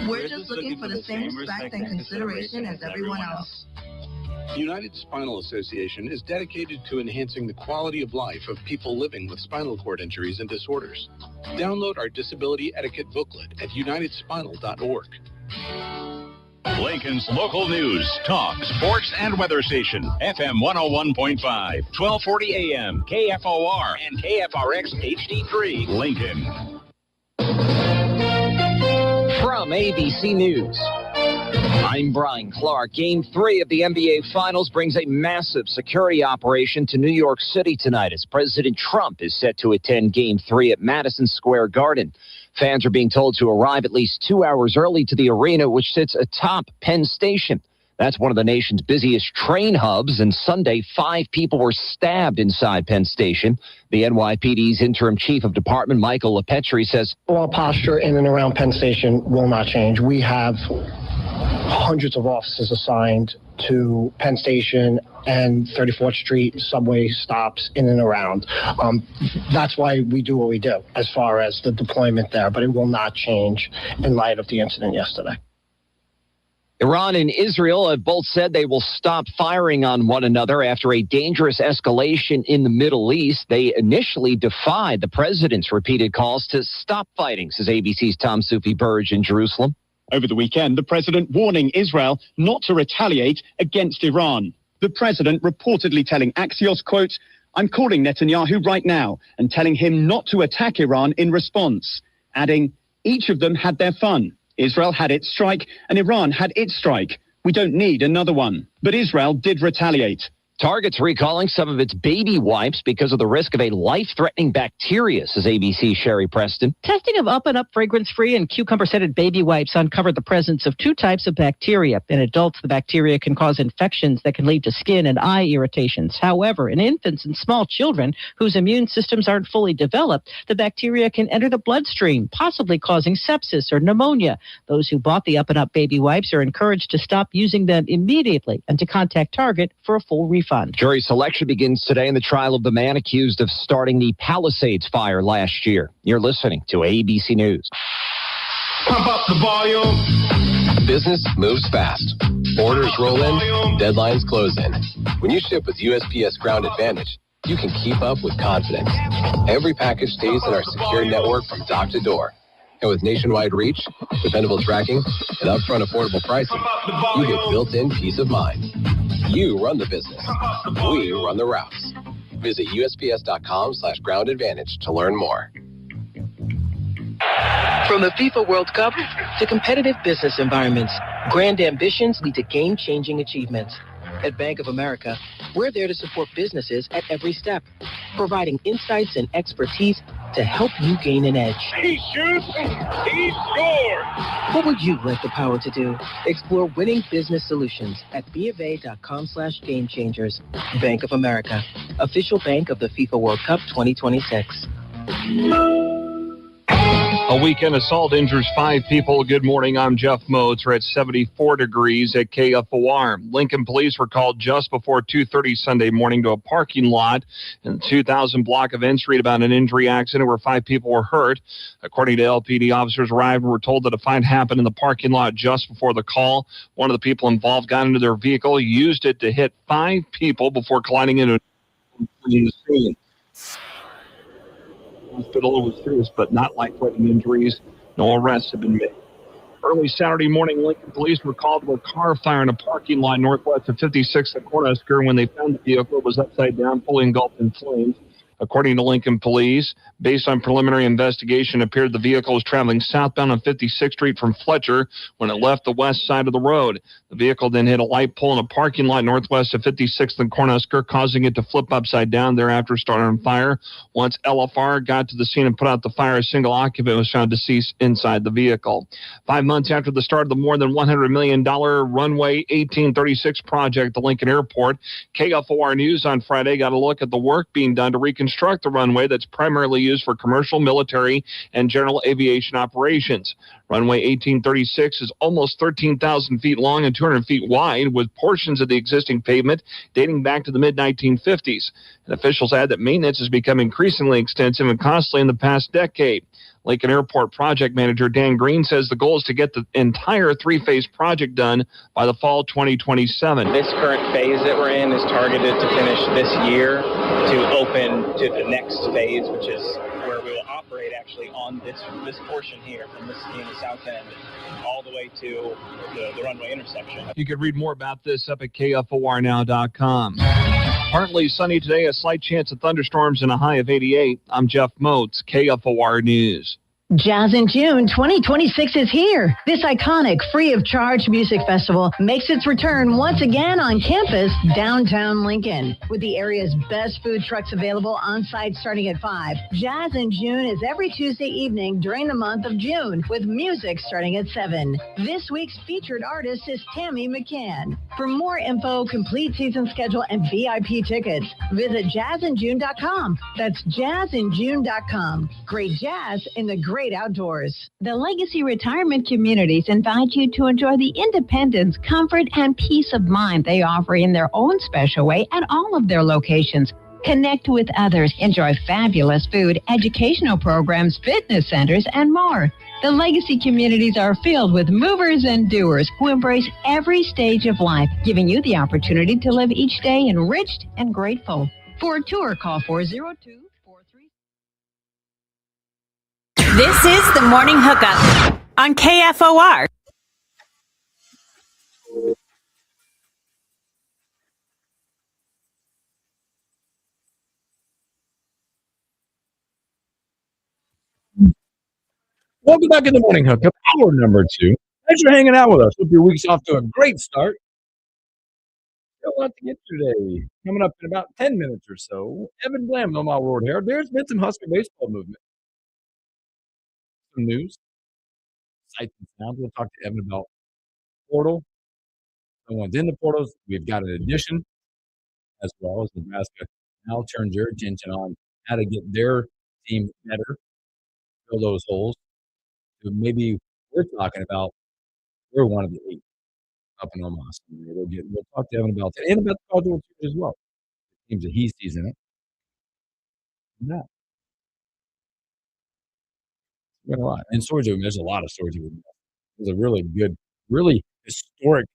We're just looking for the same respect and consideration as everyone else. The United Spinal Association is dedicated to enhancing the quality of life of people living with spinal cord injuries and disorders. Download our disability etiquette booklet at unitedspinal.org. Lincoln's local news, talk, sports, and weather station. FM 101.5, 1240 AM, KFOR, and KFRX HD3. Lincoln. From ABC News, I'm Brian Clark. Game 3 of the NBA Finals brings a massive security operation to New York City tonight as President Trump is set to attend Game 3 at Madison Square Garden. Fans are being told to arrive at least 2 hours early to the arena, which sits atop Penn Station. That's one of the nation's busiest train hubs, and Sunday, 5 people were stabbed inside Penn Station. The NYPD's interim chief of department, Michael LaPetri, says, "Our posture in and around Penn Station will not change. We have hundreds of officers assigned to Penn Station and 34th Street subway stops in and around. That's why we do what we do as far as the deployment there, but it will not change in light of the incident yesterday." Iran and Israel have both said they will stop firing on one another after a dangerous escalation in the Middle East. They initially defied the president's repeated calls to stop fighting, says ABC's Tom Soufi-Burge in Jerusalem. Over the weekend, the president warning Israel not to retaliate against Iran. The president reportedly telling Axios, quote, I'm calling Netanyahu right now and telling him not to attack Iran in response, adding, each of them had their fun. Israel had its strike and Iran had its strike. We don't need another one. But Israel did retaliate. Target's recalling some of its baby wipes because of the risk of a life-threatening bacteria, says ABC Sherry Preston. Testing of Up and Up fragrance-free and cucumber-scented baby wipes uncovered the presence of 2 types of bacteria. In adults, the bacteria can cause infections that can lead to skin and eye irritations. However, in infants and small children whose immune systems aren't fully developed, the bacteria can enter the bloodstream, possibly causing sepsis or pneumonia. Those who bought the Up and Up baby wipes are encouraged to stop using them immediately and to contact Target for a full refund. Jury selection begins today in the trial of the man accused of starting the Palisades fire last year. You're listening to ABC News. Pump up the volume. Business moves fast. Orders roll in, deadlines close in. When you ship with USPS Ground Advantage, you can keep up with confidence. Every package stays in our secure network from dock to door. And with nationwide reach, dependable tracking, and upfront affordable pricing, you get built-in peace of mind. You run the business. We run the routes. Visit USPS.com/Ground Advantage to learn more. From the FIFA World Cup to competitive business environments, grand ambitions lead to game-changing achievements. At Bank of America, we're there to support businesses at every step, providing insights and expertise to help you gain an edge. He shoots, he scores. What would you like the power to do? Explore winning business solutions at BofA.com/gamechangers. Bank of America, official bank of the FIFA World Cup 2026. A weekend assault injures 5 people. Good morning, I'm Jeff Modes. We're at 74 degrees at KFOR. Lincoln police were called just before 2:30 Sunday morning to a parking lot in the 2000 block of N Street about an injury accident where 5 people were hurt. According to LPD, officers arrived and were told that a fight happened in the parking lot just before the call. One of the people involved got into their vehicle, used it to hit 5 people before colliding into the scene. Hospital was serious but not life-threatening injuries. No arrests have been made. Early Saturday morning, Lincoln police were called to a car fire in a parking lot northwest of 56th and Cornhusker. When they found the vehicle, it was upside down, fully engulfed in flames. According to Lincoln police, based on preliminary investigation, it appeared the vehicle was traveling southbound on 56th Street from Fletcher when it left the west side of the road. The vehicle then hit a light pole in a parking lot northwest of 56th and Cornhusker, causing it to flip upside down, thereafter started on fire. Once LFR got to the scene and put out the fire, a single occupant was found deceased inside the vehicle. 5 months after the start of the more than $100 million runway 1836 project at the Lincoln Airport, KFOR News on Friday got a look at the work being done to reconstruct the runway that's primarily used for commercial, military, and general aviation operations. Runway 1836 is almost 13,000 feet long and 200 feet wide, with portions of the existing pavement dating back to the mid-1950s. And officials add that maintenance has become increasingly extensive and costly in the past decade. Lincoln Airport project manager Dan Green says the goal is to get the entire 3-phase project done by the fall 2027. This current phase that we're in is targeted to finish this year to open to the next phase, which is where we will operate actually on this portion here from this in the south end all the way to the runway intersection. You can read more about this up at KFORnow.com. Partly sunny today, a slight chance of thunderstorms and a high of 88. I'm Jeff Motes, KFOR News. Jazz in June 2026 is here. This iconic free-of-charge music festival makes its return once again on campus, downtown Lincoln. With the area's best food trucks available on-site starting at 5, Jazz in June is every Tuesday evening during the month of June, with music starting at 7. This week's featured artist is Tammy McCann. For more info, complete season schedule, and VIP tickets, visit jazzinjune.com. That's jazzinjune.com. Great jazz in the great outdoors. The Legacy Retirement Communities invite you to enjoy the independence, comfort, and peace of mind they offer in their own special way at all of their locations. Connect with others, enjoy fabulous food, educational programs, fitness centers, and more. The Legacy Communities are filled with movers and doers who embrace every stage of life, giving you the opportunity to live each day enriched and grateful. For a tour, call 402. This is the Morning Hookup on KFOR. Welcome back in the morning hookup, hour number 2. Thanks for hanging out with us. Hope your week's off to a great start. Got a lot to get to today. Coming up in about 10 minutes or so, Evan Blam, No My World Herald. There's been some Husker baseball movement. Some news, sights and sounds. We'll talk to Evan about portal. Someone's in the portals. We've got an addition, as well as Nebraska now turns their attention on how to get their team better, fill those holes. So maybe we're talking about we're one of the 8 up in Omaha. So we'll talk to Evan about that and about the College World Series as well. The teams that he sees in it. Yeah. Been a lot. And stories, there's a lot of stories. There's a really good, really historic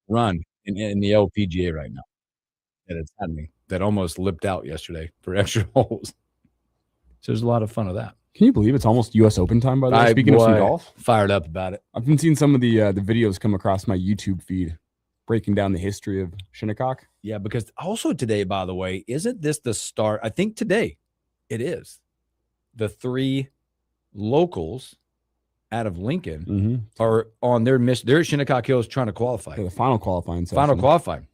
run in the LPGA right now that it's happening. That almost lipped out yesterday for extra holes. So there's a lot of fun of that. Can you believe it's almost U.S. Open time, by the way? Speaking of some golf. Fired up about it. I've been seeing some of the videos come across my YouTube feed breaking down the history of Shinnecock. Yeah, because also today, by the way, isn't this the start? I think today it is. The 3 locals out of Lincoln are on their mission. They're at Shinnecock Hills trying to qualify. The final qualifying session. Final qualifying.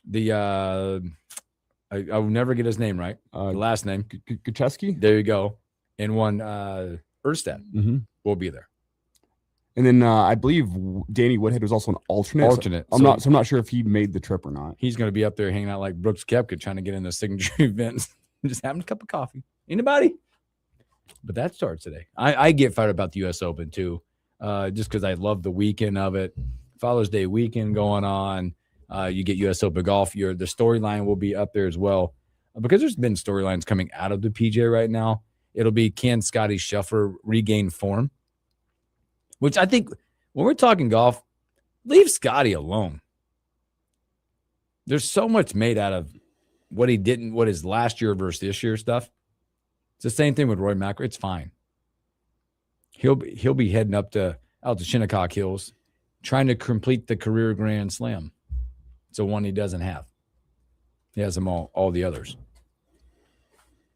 The I'll never get his name right. The last name. Kucheski? There you go. And one Erstad will be there. And then I believe Danny Woodhead was also an alternate. I'm not sure if he made the trip or not. He's going to be up there hanging out like Brooks Koepka, trying to get in the signature events. Just having a cup of coffee. Anybody? But that starts today. I get fired about the U.S. Open too, just because I love the weekend of it. Father's Day weekend going on. You get U.S. Open golf. The storyline will be up there as well, because there's been storylines coming out of the PGA right now. It'll be, can Scotty Scheffler regain form? Which I think when we're talking golf, leave Scotty alone. There's so much made out of what his last year versus this year stuff. It's the same thing with Roy McIlroy. It's fine. He'll be heading out to Shinnecock Hills, trying to complete the career Grand Slam. It's the one he doesn't have. He has them all the others.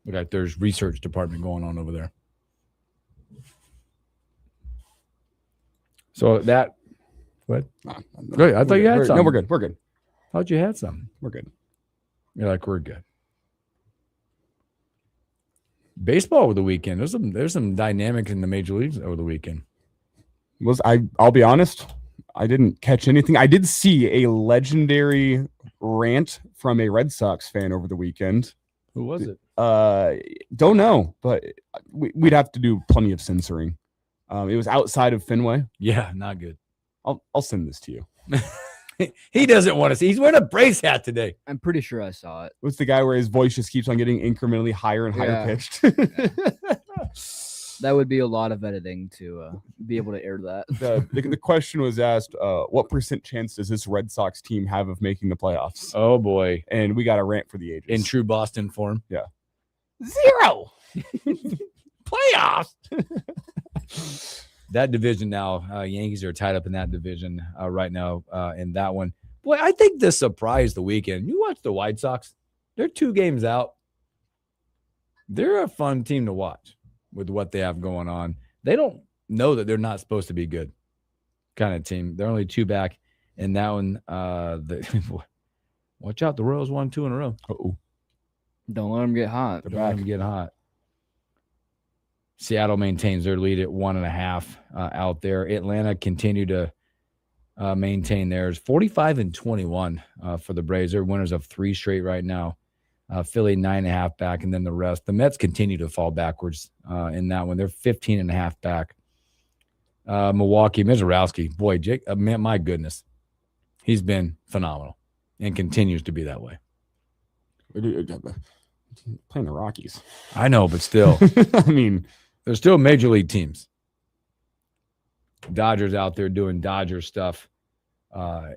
Look like there's research department going on over there. So that, what? Good. I thought you had something. No, we're good. We're good. Thought you had something. We're good. You're like, we're good. Baseball over the weekend. There's some dynamics in the major leagues over the weekend. I'll be honest, I didn't catch anything. I did see a legendary rant from a Red Sox fan over the weekend. Who was it? Don't know, but we'd have to do plenty of censoring. It was outside of Fenway. Yeah, not good. I'll send this to you. He doesn't want to see. He's wearing a Braves hat today. I'm pretty sure I saw it. What's the guy where his voice just keeps on getting incrementally higher and higher pitched? That would be a lot of editing to be able to air that. The question was asked, what % chance does this Red Sox team have of making the playoffs? Oh, boy. And we got a rant for the ages. In true Boston form. Yeah. 0 playoffs. That division now, Yankees are tied up in that division right now in that one. Boy, I think this surprised the weekend. You watch the White Sox. They're 2 games out. They're a fun team to watch with what they have going on. They don't know that they're not supposed to be good kind of team. They're only 2 back in that one. Watch out. The Royals won 2 in a row. Uh-oh. Don't let them get hot. Don't let them get hot. Seattle maintains their lead at 1.5 out there. Atlanta continued to maintain theirs. 45-21 for the Braves. They're winners of 3 straight right now. Philly 9.5 back, and then the rest. The Mets continue to fall backwards in that one. They're 15.5 back. Milwaukee, Mizorowski, boy, Jake, man, my goodness, he's been phenomenal and continues to be that way. Playing the Rockies. I know, but still. I mean, they're still major league teams. Dodgers out there doing Dodger stuff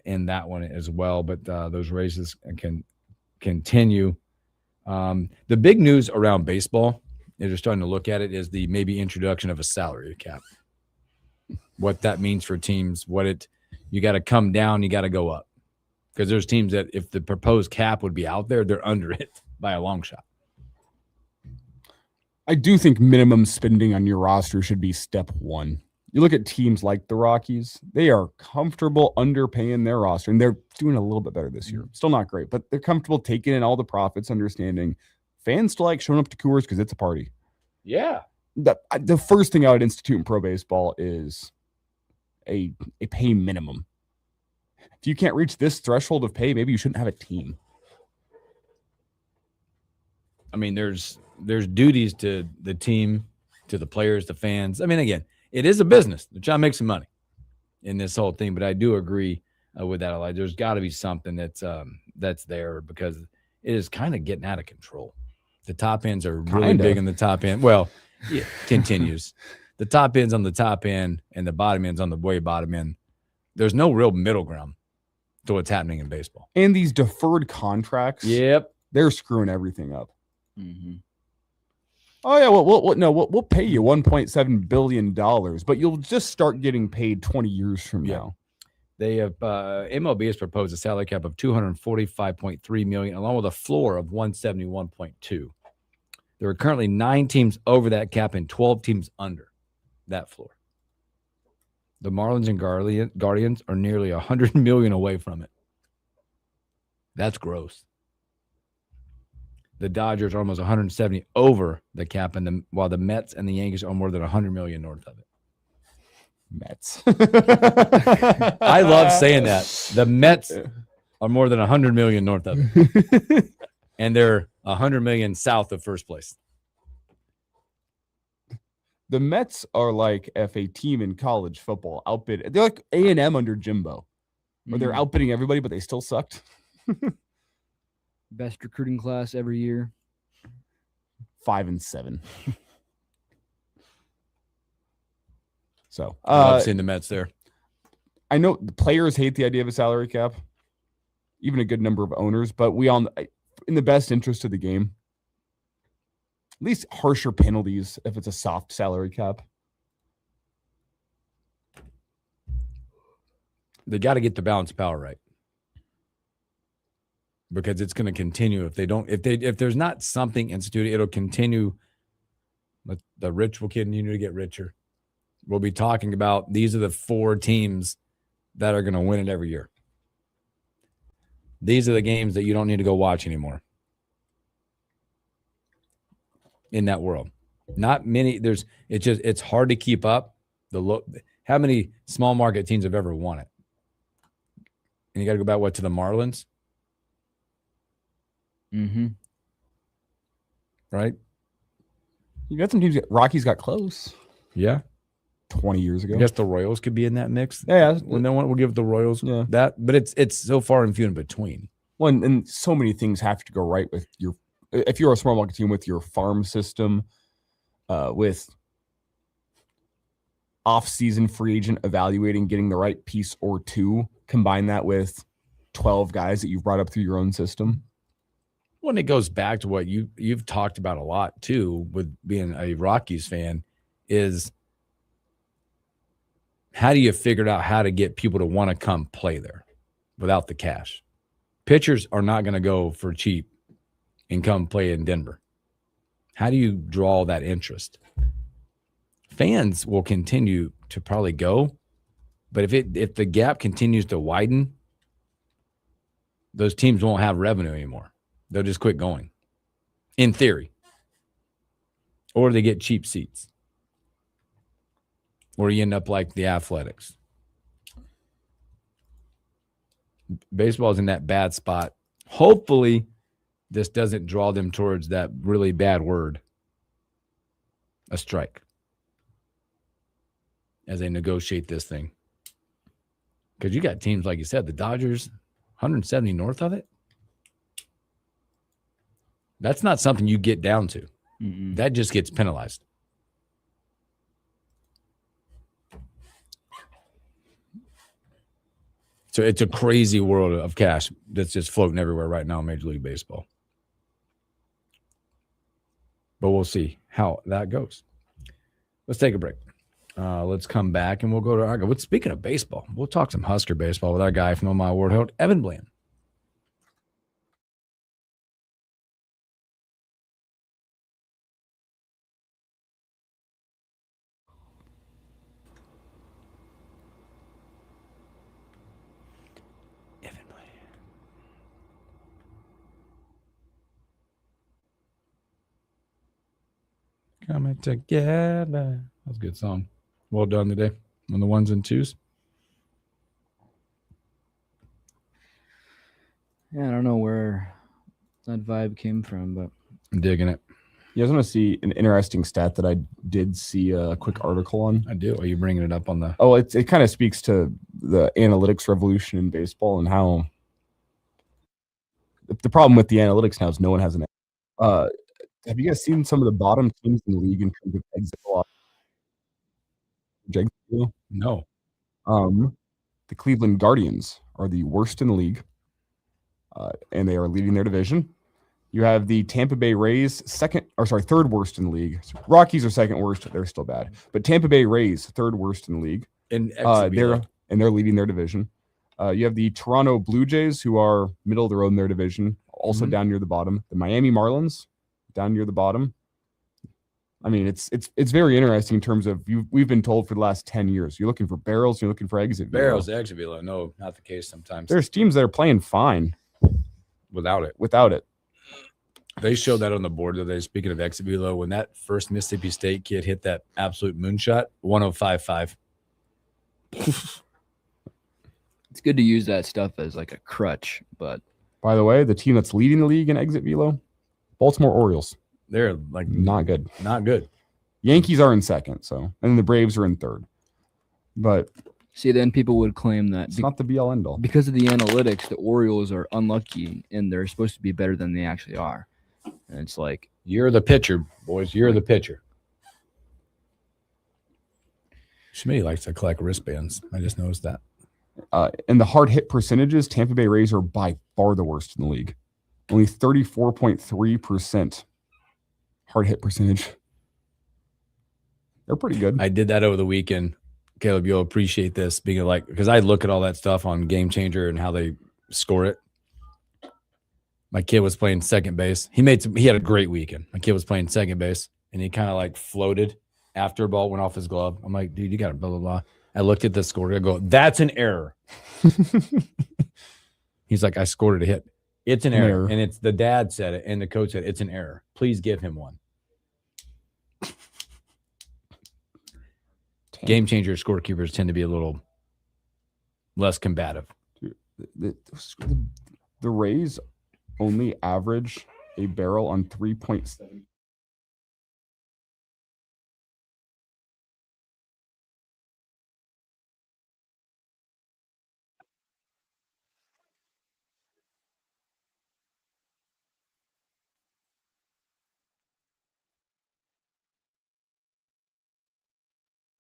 in that one as well, but those races can continue. The big news around baseball, if you're starting to look at it, is the maybe introduction of a salary cap. What that means for teams, you got to come down, you got to go up. Because there's teams that if the proposed cap would be out there, they're under it by a long shot. I do think minimum spending on your roster should be step one. You look at teams like the Rockies, they are comfortable underpaying their roster, and they're doing a little bit better this year. Still not great, but they're comfortable taking in all the profits, understanding fans still like showing up to Coors because it's a party. Yeah. The first thing I would institute in pro baseball is a pay minimum. If you can't reach this threshold of pay, maybe you shouldn't have a team. I mean, there's duties to the team, to the players, the fans. I mean, again, it is a business. They're trying to make some money in this whole thing, but I do agree with that. Like, there's got to be something that's there because it is kind of getting out of control. The top ends are really big in the top end. Well, it continues. The top end's on the top end and the bottom end's on the way bottom end. There's no real middle ground to what's happening in baseball. And these deferred contracts, they're screwing everything up. Mm-hmm. Oh yeah, we'll pay you $1.7 billion, but you'll just start getting paid 20 years from now. They have MLB has proposed a salary cap of $245.3 million, along with a floor of $171.2. There are currently 9 teams over that cap and 12 teams under that floor. The Marlins and Guardians are nearly $100 million away from it. That's gross. The Dodgers are almost 170 over the cap, while the Mets and the Yankees are more than 100 million north of it. Mets. I love saying that. The Mets are more than 100 million north of it. And they're 100 million south of first place. The Mets are like if a team in college football outbid. They're like A&M under Jimbo, where they're outbidding everybody, but they still sucked. Best recruiting class every year. 5-7. So I love seeing the Mets there. I know the players hate the idea of a salary cap, even a good number of owners, but we all, in the best interest of the game, at least harsher penalties if it's a soft salary cap. They got to get the balance of power right. Because it's going to continue if there's not something instituted, it'll continue. The rich will continue to get richer. We'll be talking about these are the 4 teams that are going to win it every year. These are the games that you don't need to go watch anymore. In that world, not many. It's hard to keep up. How many small market teams have ever won it? And you got to go back to the Marlins. Mm-hmm. Right? You got some teams. Rockies got close. Yeah. 20 years ago. I guess the Royals could be in that mix. Yeah. Well, no one will give the Royals that, but it's so far and few in between. Well, and so many things have to go right with if you're a small market team, with your farm system, with off-season free agent evaluating, getting the right piece or two, combine that with 12 guys that you've brought up through your own system. Well, and it goes back to what you've talked about a lot too, with being a Rockies fan, is how do you figure out how to get people to want to come play there without the cash? Pitchers are not going to go for cheap and come play in Denver. How do you draw that interest? Fans will continue to probably go, but if the gap continues to widen, those teams won't have revenue anymore. They'll just quit going, in theory. Or they get cheap seats. Or you end up like the Athletics. Baseball's in that bad spot. Hopefully, this doesn't draw them towards that really bad word, a strike, as they negotiate this thing. Because you got teams, like you said, the Dodgers, 170 north of it. That's not something you get down to. Mm-mm. That just gets penalized. So it's a crazy world of cash that's just floating everywhere right now in Major League Baseball. But we'll see how that goes. Let's take a break. Let's come back and we'll go to our guy. Speaking of baseball, we'll talk some Husker baseball with our guy from Omaha Ward Hill, Evan Bland. Coming together. That's a good song. Well done today on the ones and twos. Yeah, I don't know where that vibe came from, but I'm digging it. You guys want to see an interesting stat that I did see a quick article on? I do. Are you bringing it up on the? Oh, it kind of speaks to the analytics revolution in baseball and how the problem with the analytics now is no one has an. Have you guys seen some of the bottom teams in the league in terms of exit velocity? No. The Cleveland Guardians are the worst in the league, and they are leading their division. You have the Tampa Bay Rays, third worst in the league. Rockies are second worst; they're still bad. But Tampa Bay Rays, third worst in the league. They're leading their division. You have the Toronto Blue Jays, who are middle of the road in their division, also down near the bottom. The Miami Marlins, down near the bottom. I mean, it's very interesting in terms of we've been told for the last 10 years, you're looking for barrels, you're looking for exit velo. Barrels, exit velo. No, not the case sometimes. There's teams that are playing fine without it. They showed that on the board today. Speaking of exit velo, when that first Mississippi State kid hit that absolute moonshot, 105.5. it's good to use that stuff as like a crutch. But by the way, the team that's leading the league in exit velo, Baltimore Orioles. They're like not good. Not good. Yankees are in second, and then the Braves are in third. But see, then people would claim that it's not the be all end all. Because of the analytics, the Orioles are unlucky and they're supposed to be better than they actually are. And it's like, you're the pitcher, boys. You're the pitcher. Schmitty likes to collect wristbands. I just noticed that. And the hard hit percentages, Tampa Bay Rays are by far the worst in the league. Only 34.3% hard hit percentage. They're pretty good. I did that over the weekend. Caleb, you'll appreciate this because I look at all that stuff on Game Changer and how they score it. My kid was playing second base. He had a great weekend. My kid was playing second base, and he kind of like floated after a ball went off his glove. I'm like, dude, you got it, blah, blah, blah. I looked at the score. I go, that's an error. He's like, I scored a hit. It's an error. And it's the dad said it, and the coach said it's an error. Please give him one. Game changer scorekeepers tend to be a little less combative. The Rays only average a barrel on 3.7.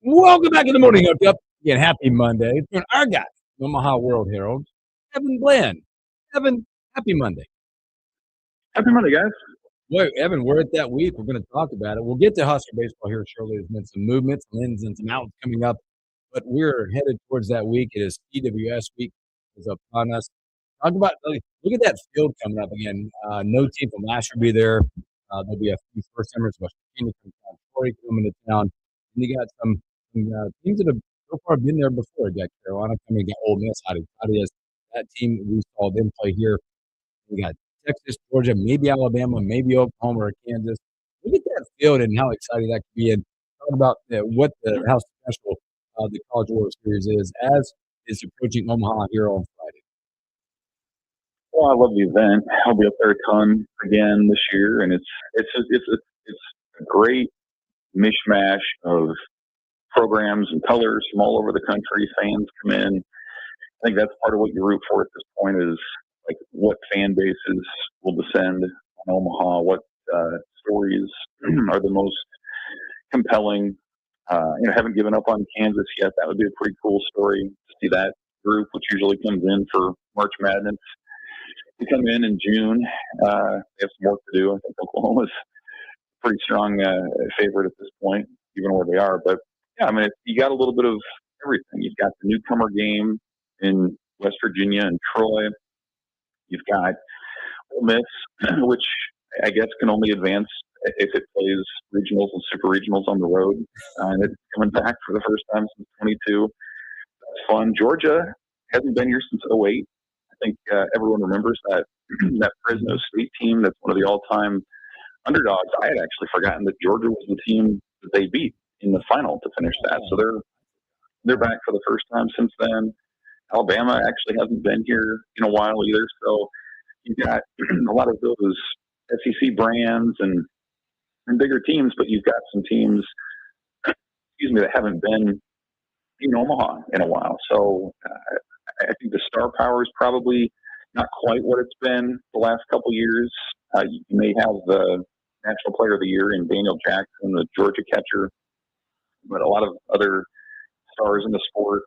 Welcome back to the Morning Hookup. Again, happy Monday. It's our guy, Omaha World Herald, Evan Bland. Evan, happy Monday. Happy Monday, guys. Wait, Evan, we're at that week. We're going to talk about it. We'll get to Husker baseball here shortly. There's been some movements, some ins and some outs coming up, but we're headed towards that week. It is CWS week is upon us. Talk about look at that field coming up again. No team from last year will be there. There'll be a few first timers, West Virginia coming to town. And you got some teams that have so far been there before. You got Carolina coming, you got Ole Miss. How does that team? We saw them play here. We got Texas, Georgia, maybe Alabama, maybe Oklahoma or Kansas. Look at that field and how exciting that could be. And talk about how special the College World Series is as is approaching Omaha here on Friday. Well, I love the event. I'll be up there a ton again this year, and it's a great mishmash of programs and colors from all over the country. Fans come in. I think that's part of what you root for at this point is like what fan bases will descend on Omaha, what stories are the most compelling. Haven't given up on Kansas yet. That would be a pretty cool story to see that group, which usually comes in for March Madness, to come in June. They have some work to do. I think Oklahoma's a pretty strong favorite at this point, even where they are. But yeah, I mean, you got a little bit of everything. You've got the newcomer game in West Virginia and Troy. You've got Ole Miss, which I guess can only advance if it plays regionals and super regionals on the road. And it's coming back for the first time since 22. That's fun. Georgia hasn't been here since 08. I think everyone remembers that Fresno State team. That's one of the all-time underdogs. I had actually forgotten that Georgia was the team that they beat in the final to finish that. So they're back for the first time since then. Alabama actually hasn't been here in a while either. So you've got a lot of those SEC brands and bigger teams, but you've got some teams, that haven't been in Omaha in a while. So I think the star power is probably not quite what it's been the last couple years. You may have the National Player of the Year in Daniel Jackson, the Georgia catcher, but a lot of other stars in the sport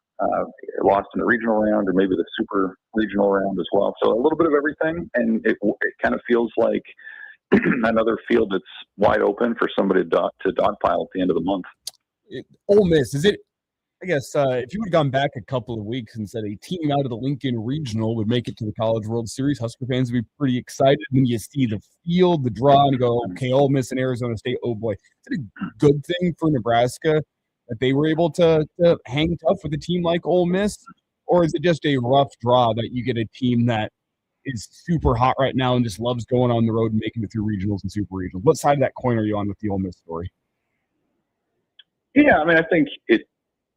lost in the regional round or maybe the super regional round as well. So a little bit of everything, and it kind of feels like another field that's wide open for somebody to dogpile at the end of the month. Ole Miss, is it? I guess if you would have gone back a couple of weeks and said a team out of the Lincoln Regional would make it to the College World Series, Husker fans would be pretty excited when you see the field, the draw, and you go, okay, Ole Miss and Arizona State, oh boy. Is it a good thing for Nebraska that they were able to hang tough with a team like Ole Miss? Or is it just a rough draw that you get a team that is super hot right now and just loves going on the road and making it through regionals and super regionals? What side of that coin are you on with the Ole Miss story? Yeah, I mean, I think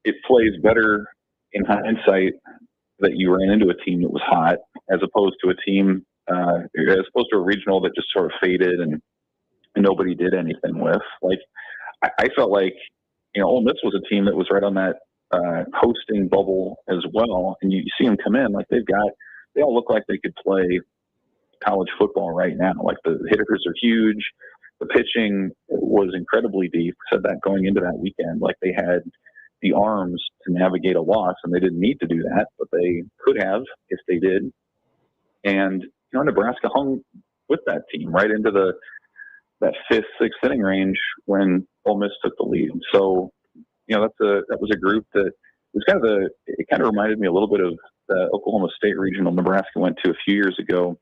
it plays better in hindsight that you ran into a team that was hot as opposed to a team, as opposed to a regional that just sort of faded and nobody did anything with. Like, I felt like, Ole Miss was a team that was right on that hosting bubble as well. And you see them come in, like they all look like they could play college football right now. Like the hitters are huge. The pitching was incredibly deep. Said that going into that weekend, like they had the arms to navigate a loss, and they didn't need to do that, but they could have if they did. And Nebraska hung with that team right into that fifth, sixth inning range when Ole Miss took the lead. So, that was a group that was it kind of reminded me a little bit of the Oklahoma State regional Nebraska went to a few years ago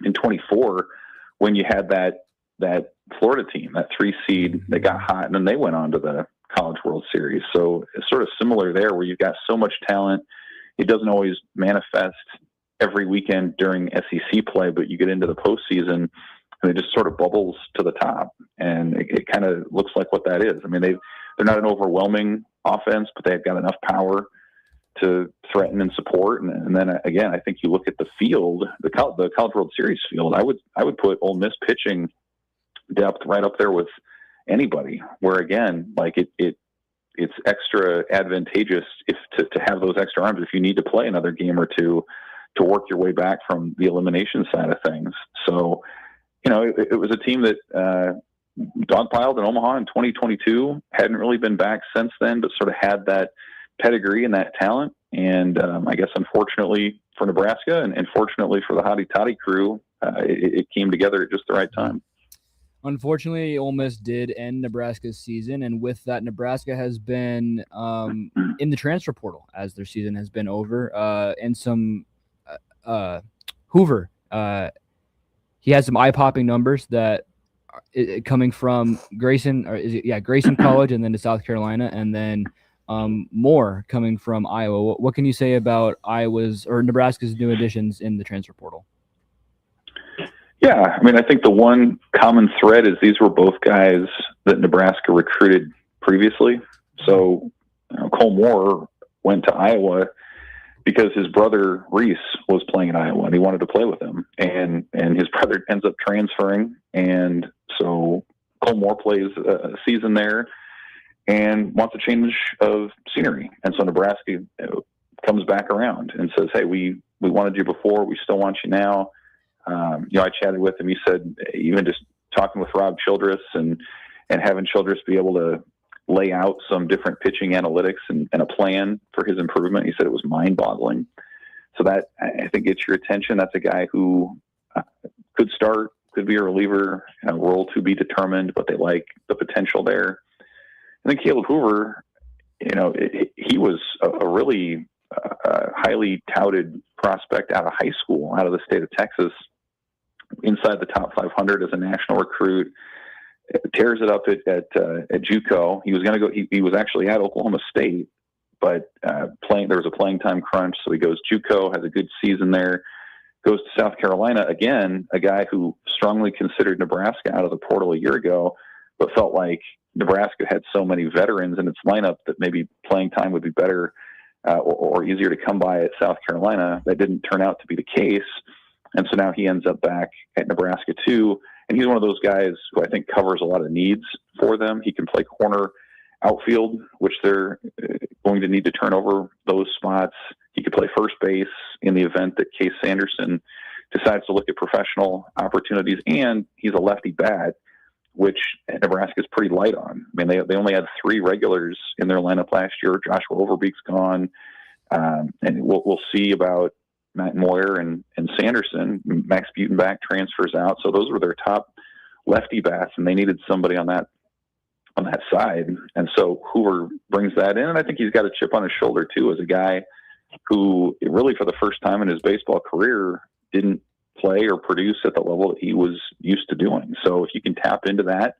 in 24 when you had that Florida team, that 3 seed that got hot, and then they went on to the College World Series. So it's sort of similar there where you've got so much talent. It doesn't always manifest every weekend during SEC play, but you get into the postseason and it just sort of bubbles to the top. And it kind of looks like what that is. I mean, they're not an overwhelming offense, but they've got enough power to threaten and support. And then again, I think you look at the field, the College World Series field, I would put Ole Miss pitching depth right up there with anybody, where again, like it's extra advantageous to have those extra arms if you need to play another game or two to work your way back from the elimination side of things. So, it was a team that dogpiled in Omaha in 2022, hadn't really been back since then, but sort of had that pedigree and that talent. And I guess unfortunately for Nebraska and fortunately for the Hotty Toddy crew, it came together at just the right time. Unfortunately, Ole Miss did end Nebraska's season, and with that, Nebraska has been in the transfer portal as their season has been over. And some Hoover, he has some eye-popping numbers that coming from Grayson College and then to South Carolina, and then more coming from Iowa. What can you say about Nebraska's new additions in the transfer portal? Yeah, I mean, I think the one common thread is these were both guys that Nebraska recruited previously. So Cole Moore went to Iowa because his brother Reese was playing in Iowa and he wanted to play with him. And his brother ends up transferring. And so Cole Moore plays a season there and wants a change of scenery. And so Nebraska comes back around and says, hey, we wanted you before. We still want you now. I chatted with him. He said, even just talking with Rob Childress and having Childress be able to lay out some different pitching analytics and a plan for his improvement, he said it was mind-boggling. So that, I think, gets your attention. That's a guy who could start, could be a reliever, role to be determined, but they like the potential there. And then Caleb Hoover, he was a really highly touted prospect out of high school, out of the state of Texas, inside the top 500 as a national recruit, tears it up at JUCO. He was going to go, he was actually at Oklahoma State, but there was a playing time crunch. So he goes JUCO, has a good season there, goes to South Carolina again, a guy who strongly considered Nebraska out of the portal a year ago, but felt like Nebraska had so many veterans in its lineup that maybe playing time would be better or easier to come by at South Carolina. That didn't turn out to be the case. And so now he ends up back at Nebraska too. And he's one of those guys who I think covers a lot of needs for them. He can play corner, outfield, which they're going to need to turn over those spots. He could play first base in the event that Case Sanderson decides to look at professional opportunities. And he's a lefty bat, which Nebraska is pretty light on. I mean, they only had 3 regulars in their lineup last year. Joshua Overbeek's gone. And we'll see about Matt Moyer and Sanderson. Max Butenbach transfers out. So those were their top lefty bats, and they needed somebody on that side. And so Hoover brings that in, and I think he's got a chip on his shoulder too, as a guy who really for the first time in his baseball career didn't play or produce at the level that he was used to doing. So if you can tap into that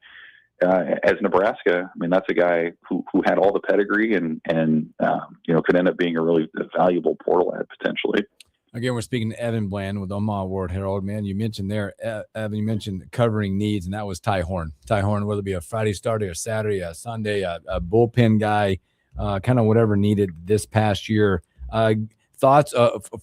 as Nebraska, I mean, that's a guy who had all the pedigree and could end up being a really valuable portal ad potentially. Again, we're speaking to Evan Bland with Omaha World Herald. Man, you mentioned there, Evan, you mentioned covering needs, and that was Ty Horn. Ty Horn, whether it be a Friday starter, a Saturday, a Sunday, a bullpen guy, kind of whatever needed this past year. Thoughts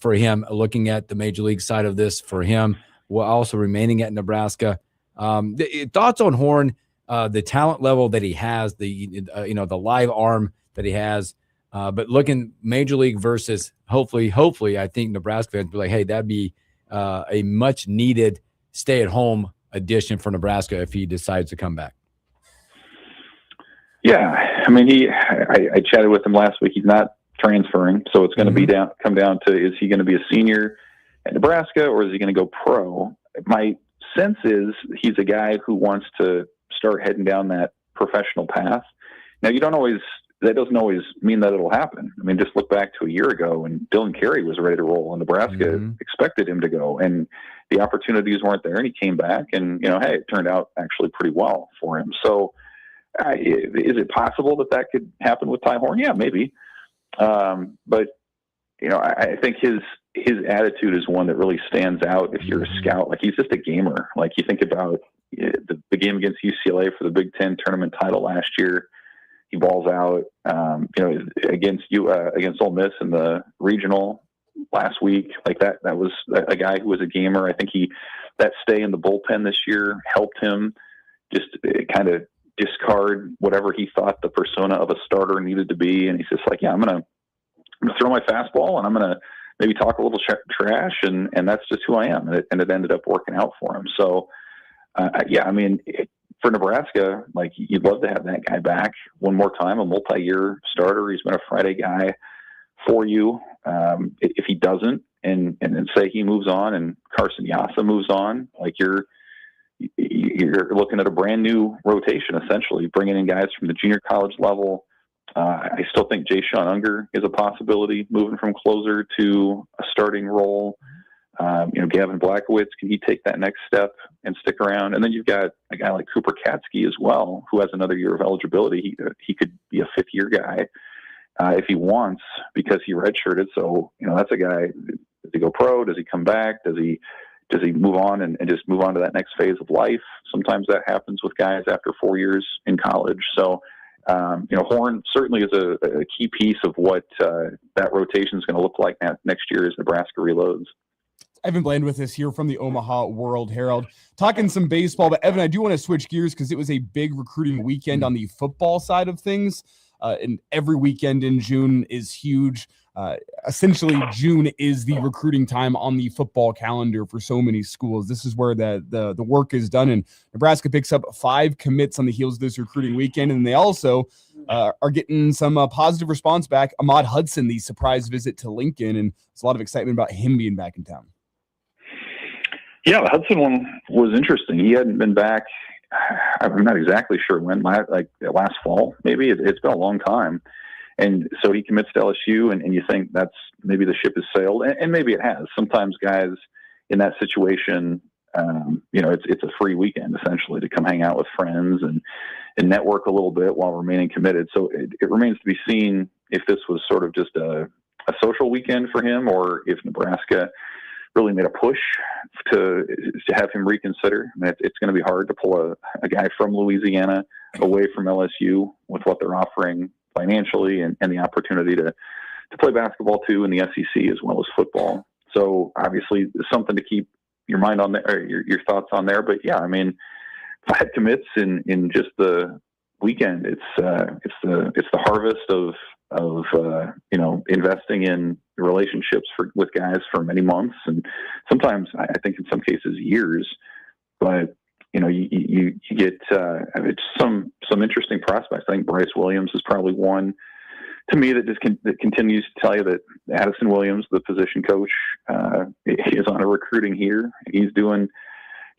for him, looking at the major league side of this for him, while also remaining at Nebraska. Thoughts on Horn, the talent level that he has, the live arm that he has. But looking major league versus hopefully, I think Nebraska fans be like, hey, that'd be a much needed stay-at-home addition for Nebraska if he decides to come back. Yeah, I mean, I chatted with him last week. He's not transferring, so it's going to come down to, is he going to be a senior at Nebraska or is he going to go pro? My sense is he's a guy who wants to start heading down that professional path. Now, that doesn't always mean that it'll happen. I mean, just look back to a year ago when Dylan Carey was ready to roll and Nebraska expected him to go, and the opportunities weren't there, and he came back, and, hey, it turned out actually pretty well for him. So is it possible that could happen with Ty Horn? Yeah, maybe. But, I think his attitude is one that really stands out if you're a scout. Like, he's just a gamer. Like, you think about the game against UCLA for the Big Ten tournament title last year. He balls out, against Ole Miss in the regional last week. Like that was a guy who was a gamer. I think that stay in the bullpen this year helped him just kind of discard whatever he thought the persona of a starter needed to be. And he's just like, yeah, I'm going to throw my fastball and I'm going to maybe talk a little trash. And that's just who I am. And it ended up working out for him. So, I mean, for Nebraska, like, you'd love to have that guy back one more time, a multi-year starter. He's been a Friday guy for you. If he doesn't, and then say he moves on and Carson Yasa moves on, like, you're looking at a brand new rotation, essentially bringing in guys from the junior college level. I still think Jay Sean Unger is a possibility, moving from closer to a starting role. Gavin Blackowitz, can he take that next step and stick around? And then you've got a guy like Cooper Katsky as well, who has another year of eligibility. He could be a 5th-year guy if he wants, because he redshirted. So, that's a guy. Does he go pro? Does he come back? Does he move on and just move on to that next phase of life? Sometimes that happens with guys after 4 years in college. So, Horn certainly is a key piece of what that rotation is going to look like next year as Nebraska reloads. Evan Bland with us here from the Omaha World Herald, talking some baseball. But Evan, I do want to switch gears because it was a big recruiting weekend on the football side of things. And every weekend in June is huge. Essentially, June is the recruiting time on the football calendar for so many schools. This is where the work is done. And Nebraska picks up 5 commits on the heels of this recruiting weekend. And they also are getting some positive response back. Ahmad Hudson, the surprise visit to Lincoln. And there's a lot of excitement about him being back in town. Yeah, the Hudson one was interesting. He hadn't been back, I'm not exactly sure when, last fall, maybe. It's been a long time. And so he commits to LSU, and you think that's maybe the ship has sailed, and maybe it has. Sometimes guys in that situation, it's a free weekend, essentially, to come hang out with friends and network a little bit while remaining committed. So it remains to be seen if this was sort of just a social weekend for him, or if Nebraska really made a push to have him reconsider. I mean, it's going to be hard to pull a guy from Louisiana away from LSU with what they're offering financially and the opportunity to play basketball too in the SEC as well as football. So obviously something to keep your mind on there, or your thoughts on there. But yeah, I mean, 5 commits in just the weekend. It's the harvest of investing in relationships with guys for many months, and sometimes I think in some cases years. But you get it's some interesting prospects. I think Bryce Williams is probably one to me that that continues to tell you that Addison Williams, the position coach, is on a recruiting here. He's doing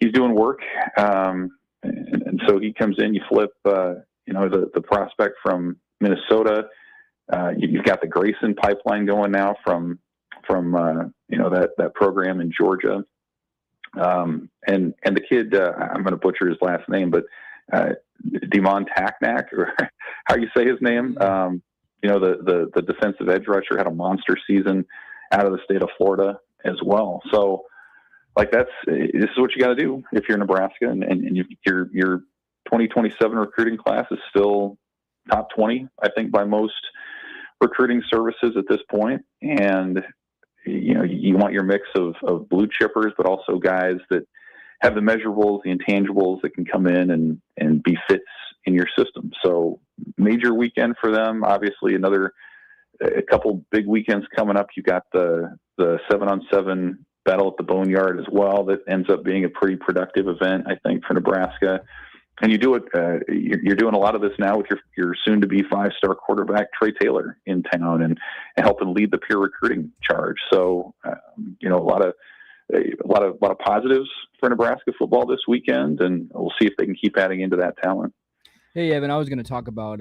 work, and so he comes in. You flip, the prospect from Minnesota. You've got the Grayson pipeline going now from that program in Georgia, and the kid. I'm going to butcher his last name, but Demon Taknak, or how you say his name. The defensive edge rusher had a monster season out of the state of Florida as well. So, this is what you got to do if you're Nebraska, and your 2027 recruiting class is still top 20, I think, by most recruiting services at this point. And you want your mix of blue chippers, but also guys that have the measurables, the intangibles that can come in and be fits in your system. So major weekend for them. Obviously, a couple big weekends coming up. You got the 7-on-7 battle at the Boneyard as well. That ends up being a pretty productive event, I think, for Nebraska. And you do it. You're doing a lot of this now with your soon-to-be 5-star quarterback Trey Taylor in town and helping lead the peer recruiting charge. So a lot of positives for Nebraska football this weekend, and we'll see if they can keep adding into that talent. Hey, Evan, I was going to talk about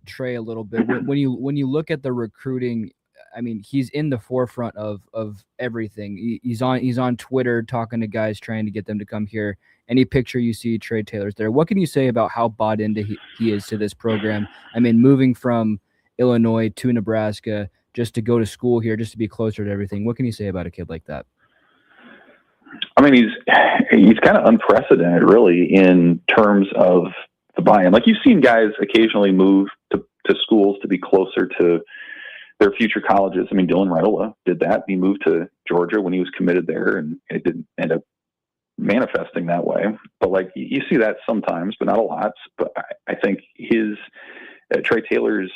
Trey a little bit. When you look at the recruiting, I mean, he's in the forefront of everything. He's on Twitter talking to guys, trying to get them to come here. Any picture you see, Trey Taylor's there. What can you say about how bought into he is to this program? I mean, moving from Illinois to Nebraska just to go to school here, just to be closer to everything. What can you say about a kid like that? I mean, he's kind of unprecedented, really, in terms of the buy-in. Like, you've seen guys occasionally move to schools to be closer to their future colleges. I mean, Dylan Redola did that. He moved to Georgia when he was committed there, and it didn't end up manifesting that way. But you see that sometimes, but not a lot. But I think Trey Taylor's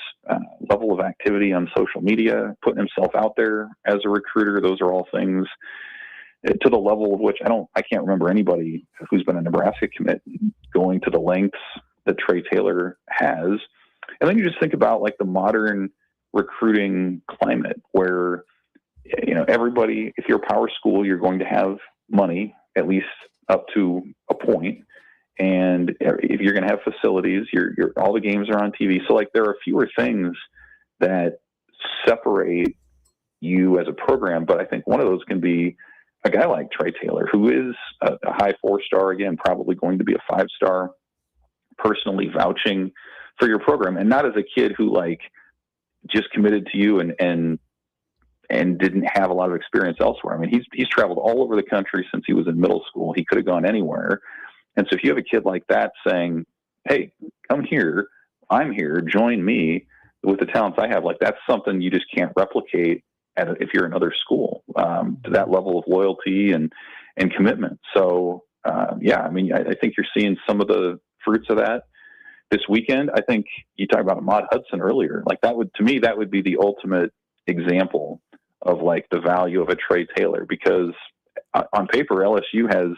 level of activity on social media, putting himself out there as a recruiter, those are all things to the level of which I can't remember anybody who's been a Nebraska commit going to the lengths that Trey Taylor has. And then you just think about the modern recruiting climate where, everybody, if you're a power school, you're going to have money, at least up to a point. And if you're going to have facilities, all the games are on TV. So there are fewer things that separate you as a program. But I think one of those can be a guy like Trey Taylor, who is a high 4-star, again, probably going to be a 5-star, personally vouching for your program, and not as a kid who just committed to you and didn't have a lot of experience elsewhere. I mean, he's traveled all over the country since he was in middle school. He could have gone anywhere. And so if you have a kid like that saying, hey, come here, I'm here, join me with the talents I have, that's something you just can't replicate if you're another school, to that level of loyalty and commitment. So, I mean, I think you're seeing some of the fruits of that this weekend. I think you talked about Ahmad Hudson earlier. That would be the ultimate example of the value of a Trey Taylor, because on paper, LSU has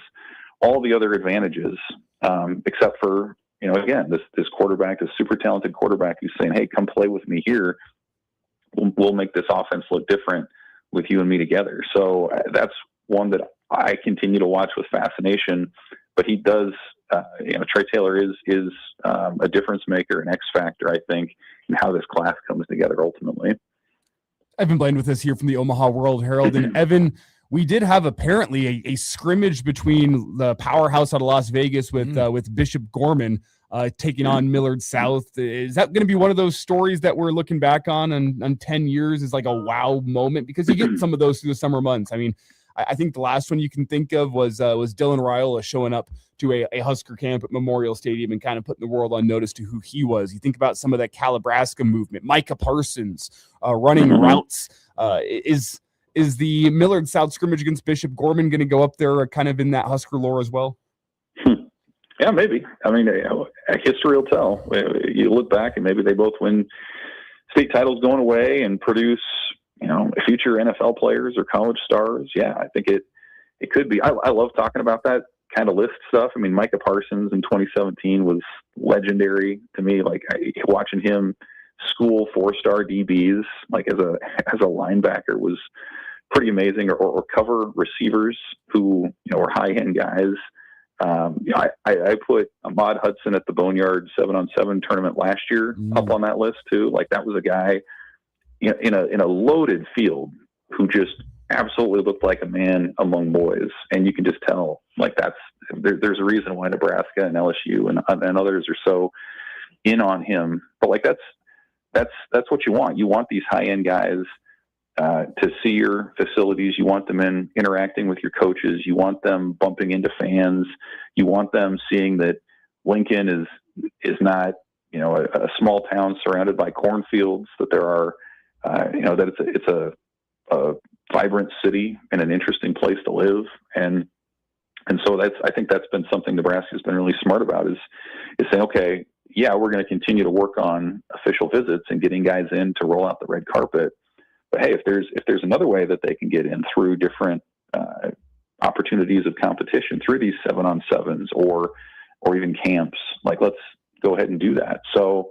all the other advantages, except for, again, this quarterback, this super talented quarterback who's saying, hey, come play with me here. We'll make this offense look different with you and me together. So that's one that I continue to watch with fascination. But he does, Trey Taylor is a difference maker, an X factor, I think, in how this class comes together ultimately. Evan Bland with us here from the Omaha World Herald. And Evan, we did have apparently a scrimmage between the powerhouse out of Las Vegas with Bishop Gorman taking on Millard South. Is that going to be one of those stories that we're looking back on 10 years as a wow moment? Because you get some of those through the summer months. I mean, I think the last one you can think of was Dylan Raiola showing up to a Husker camp at Memorial Stadium and kind of putting the world on notice to who he was. You think about some of that Calabrasca movement, Micah Parsons running routes. Is the Millard South scrimmage against Bishop Gorman going to go up there kind of in that Husker lore as well? Yeah, maybe. I mean, history will tell. You look back and maybe they both win state titles going away and produce, future NFL players or college stars. Yeah, I think it could be. I love talking about that kind of list stuff. I mean, Micah Parsons in 2017 was legendary to me. Like watching him school 4-star DBs, like as a linebacker, was pretty amazing. Or cover receivers who were high-end guys. I put Ahmad Hudson at the Boneyard 7-on-7 tournament last year up on that list too. Like that was a guy in a loaded field who just absolutely looked like a man among boys, and you can just tell like there's a reason why Nebraska and LSU and others are so in on him. But like that's what you want. You want these high end guys to see your facilities. You want them interacting with your coaches. You want them bumping into fans. You want them seeing that Lincoln is not, a small town surrounded by cornfields, that there are, that it's a vibrant city and an interesting place to live. And so I think that's been something Nebraska's been really smart about is saying, okay, yeah, we're going to continue to work on official visits and getting guys in to roll out the red carpet. But hey, if there's another way that they can get in through different opportunities of competition, through these 7-on-7s or even camps, like let's go ahead and do that. So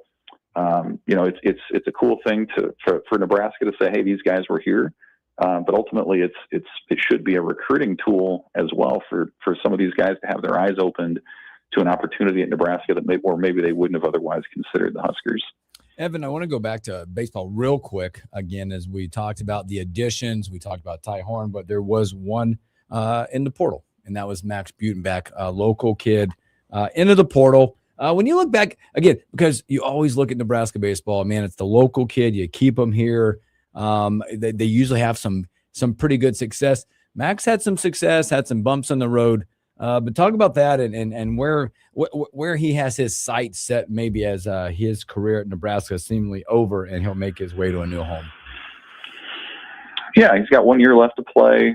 it's a cool thing for Nebraska to say, hey, these guys were here. But ultimately, it should be a recruiting tool as well for some of these guys to have their eyes opened to an opportunity at Nebraska that maybe they wouldn't have otherwise considered the Huskers. Evan, I want to go back to baseball real quick again, as we talked about the additions. We talked about Ty Horn, but there was one in the portal, and that was Max Butenbeck, a local kid into the portal. When you look back again, because you always look at Nebraska baseball, man, it's the local kid. You keep them here. They usually have some pretty good success. Max had some success, had some bumps on the road. But talk about that and where he has his sights set, maybe as his career at Nebraska is seemingly over, and he'll make his way to a new home. Yeah, he's got 1 year left to play.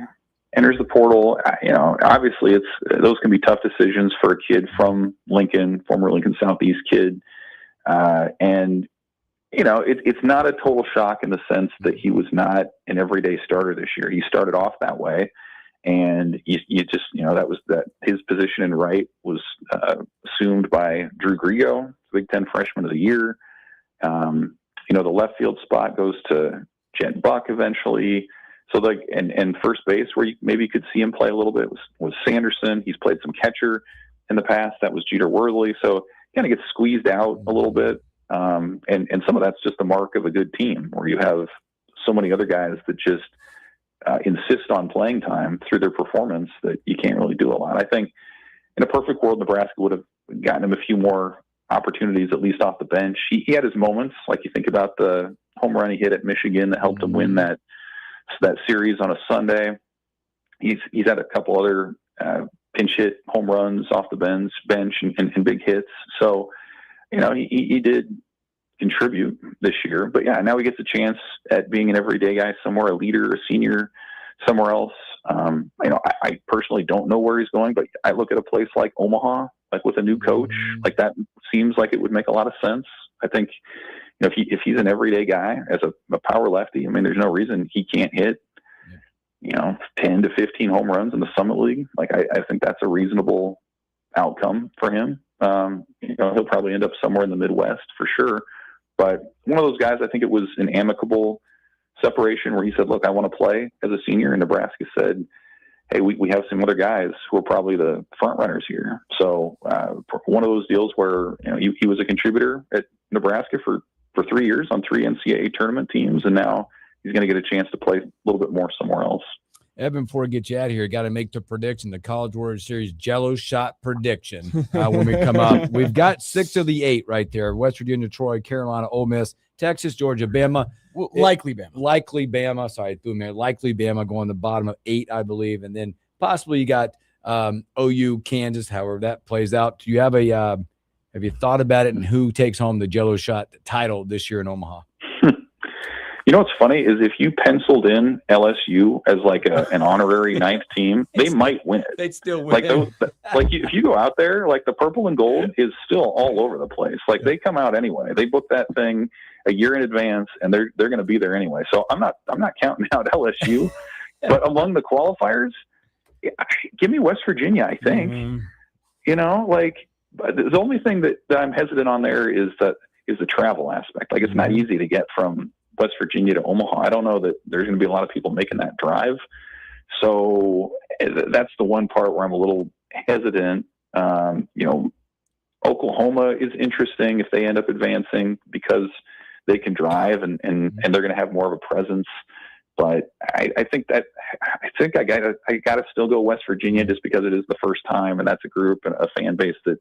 Enters the portal. Obviously, those can be tough decisions for a kid from Lincoln, former Lincoln Southeast kid, and it's not a total shock in the sense that he was not an everyday starter this year. He started off that way. And you just, that his position in right was assumed by Drew Grigo, Big Ten Freshman of the Year. The left field spot goes to Jet Buck eventually. So and first base, where you maybe could see him play a little bit, was Sanderson. He's played some catcher in the past. That was Jeter Worley. So kind of gets squeezed out a little bit. And some of that's just the mark of a good team, where you have so many other guys that just insist on playing time through their performance that you can't really do a lot. I think in a perfect world, Nebraska would have gotten him a few more opportunities, at least off the bench. He had his moments, like you think about the home run he hit at Michigan that helped him win that series on a Sunday. He's had a couple other pinch hit home runs off the bench and big hits. So, he did contribute this year, but yeah, now he gets a chance at being an everyday guy somewhere, a leader, a senior somewhere else. I personally don't know where he's going, but I look at a place like Omaha, like with a new coach, like that seems like it would make a lot of sense. I think, if he's an everyday guy as a power lefty, I mean, there's no reason he can't hit, 10 to 15 home runs in the Summit League. Like, I think that's a reasonable outcome for him. He'll probably end up somewhere in the Midwest for sure. But one of those guys, I think it was an amicable separation where he said, look, I want to play as a senior. And Nebraska said, hey, we have some other guys who are probably the front runners here. So one of those deals where he was a contributor at Nebraska for 3 years on 3 NCAA tournament teams, and now he's going to get a chance to play a little bit more somewhere else. Evan, before we get you out of here, got to make the prediction, the College World Series Jello shot prediction when we come up. We've got 6 of the 8 right there: West Virginia, Troy, Carolina, Ole Miss, Texas, Georgia, Bama. Likely Bama. Likely Bama. Sorry, I threw them there. Likely Bama going to the bottom of 8, I believe. And then possibly you got OU, Kansas, however that plays out. Do you have have you thought about it and who takes home the Jello shot title this year in Omaha? You know what's funny is if you penciled in LSU as like an honorary 9th team, they might win it. They'd still win. If you go out there, like the purple and gold is still all over the place. Like they come out anyway. They book that thing a year in advance, and they're going to be there anyway. So I'm not counting out LSU, but among the qualifiers, give me West Virginia. I think the only thing that I'm hesitant on there is the travel aspect. Like it's not easy to get from West Virginia to Omaha. I don't know that there's going to be a lot of people making that drive. So that's the one part where I'm a little hesitant. Oklahoma is interesting if they end up advancing because they can drive and they're going to have more of a presence. But I think I gotta still go West Virginia just because it is the first time, and that's a group and a fan base that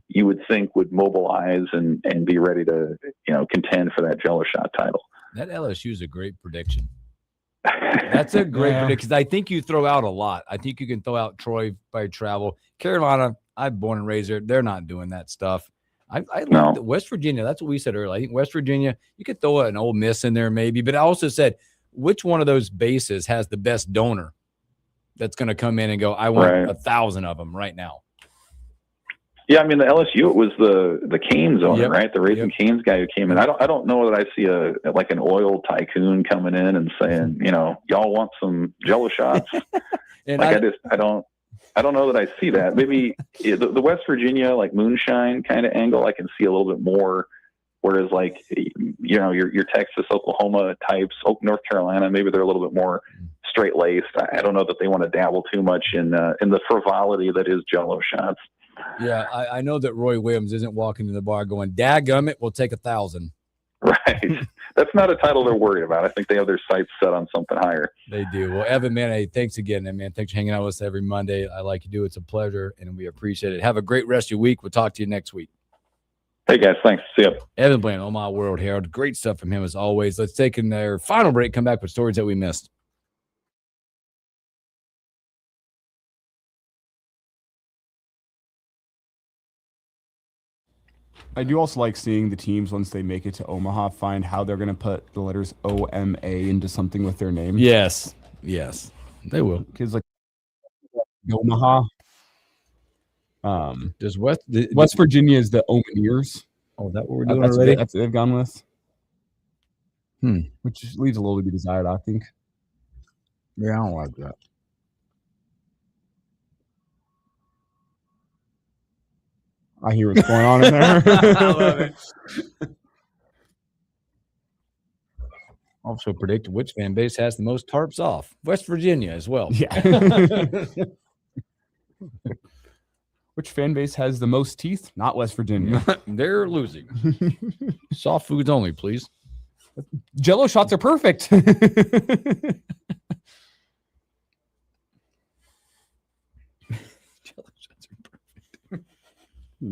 you would think would mobilize and be ready to contend for that Jello shot title. That LSU is a great prediction. That's a great prediction because I think you throw out a lot. I think you can throw out Troy by travel. Carolina, I'm born and raised there. They're not doing that stuff. I like West Virginia. That's what we said earlier. I think West Virginia, you could throw an Ole Miss in there maybe, but I also said which one of those bases has the best donor that's going to come in and go, I want 1,000 of them right now. Yeah, I mean the LSU, it was the Canes owner, right? The Raising Canes guy who came in. I don't know that I see an oil tycoon coming in and saying, y'all want some Jello shots. And I don't know that I see that. Maybe the West Virginia like moonshine kind of angle I can see a little bit more. Whereas your Texas, Oklahoma types, North Carolina, maybe they're a little bit more straight laced. I don't know that they want to dabble too much in the frivolity that is Jello shots. Yeah, I know that Roy Williams isn't walking to the bar going, "Dadgummit, we'll take 1,000." Right. That's not a title they're worried about. I think they have their sights set on something higher. They do. Well, Evan, man, hey, thanks again, man. Thanks for hanging out with us every Monday. I like you do. It's a pleasure, and we appreciate it. Have a great rest of your week. We'll talk to you next week. Hey, guys. Thanks. See you. Evan Bland, Omaha World Herald. Great stuff from him as always. Let's take our final break, come back with stories that we missed. I do also like seeing the teams, once they make it to Omaha, find how they're going to put the letters OMA into something with their name. Yes, they will. Because like Omaha, does West Virginia is the Omaneers. Oh, is that what we're doing already? That's what they've gone with. Which leaves a little to be desired, I think. Yeah, I don't like that. I hear what's going on in there. I love it. Also predict which fan base has the most tarps off. West Virginia as well. Yeah. Which fan base has the most teeth? Not West Virginia. They're losing. Soft foods only, please. Jello shots are perfect.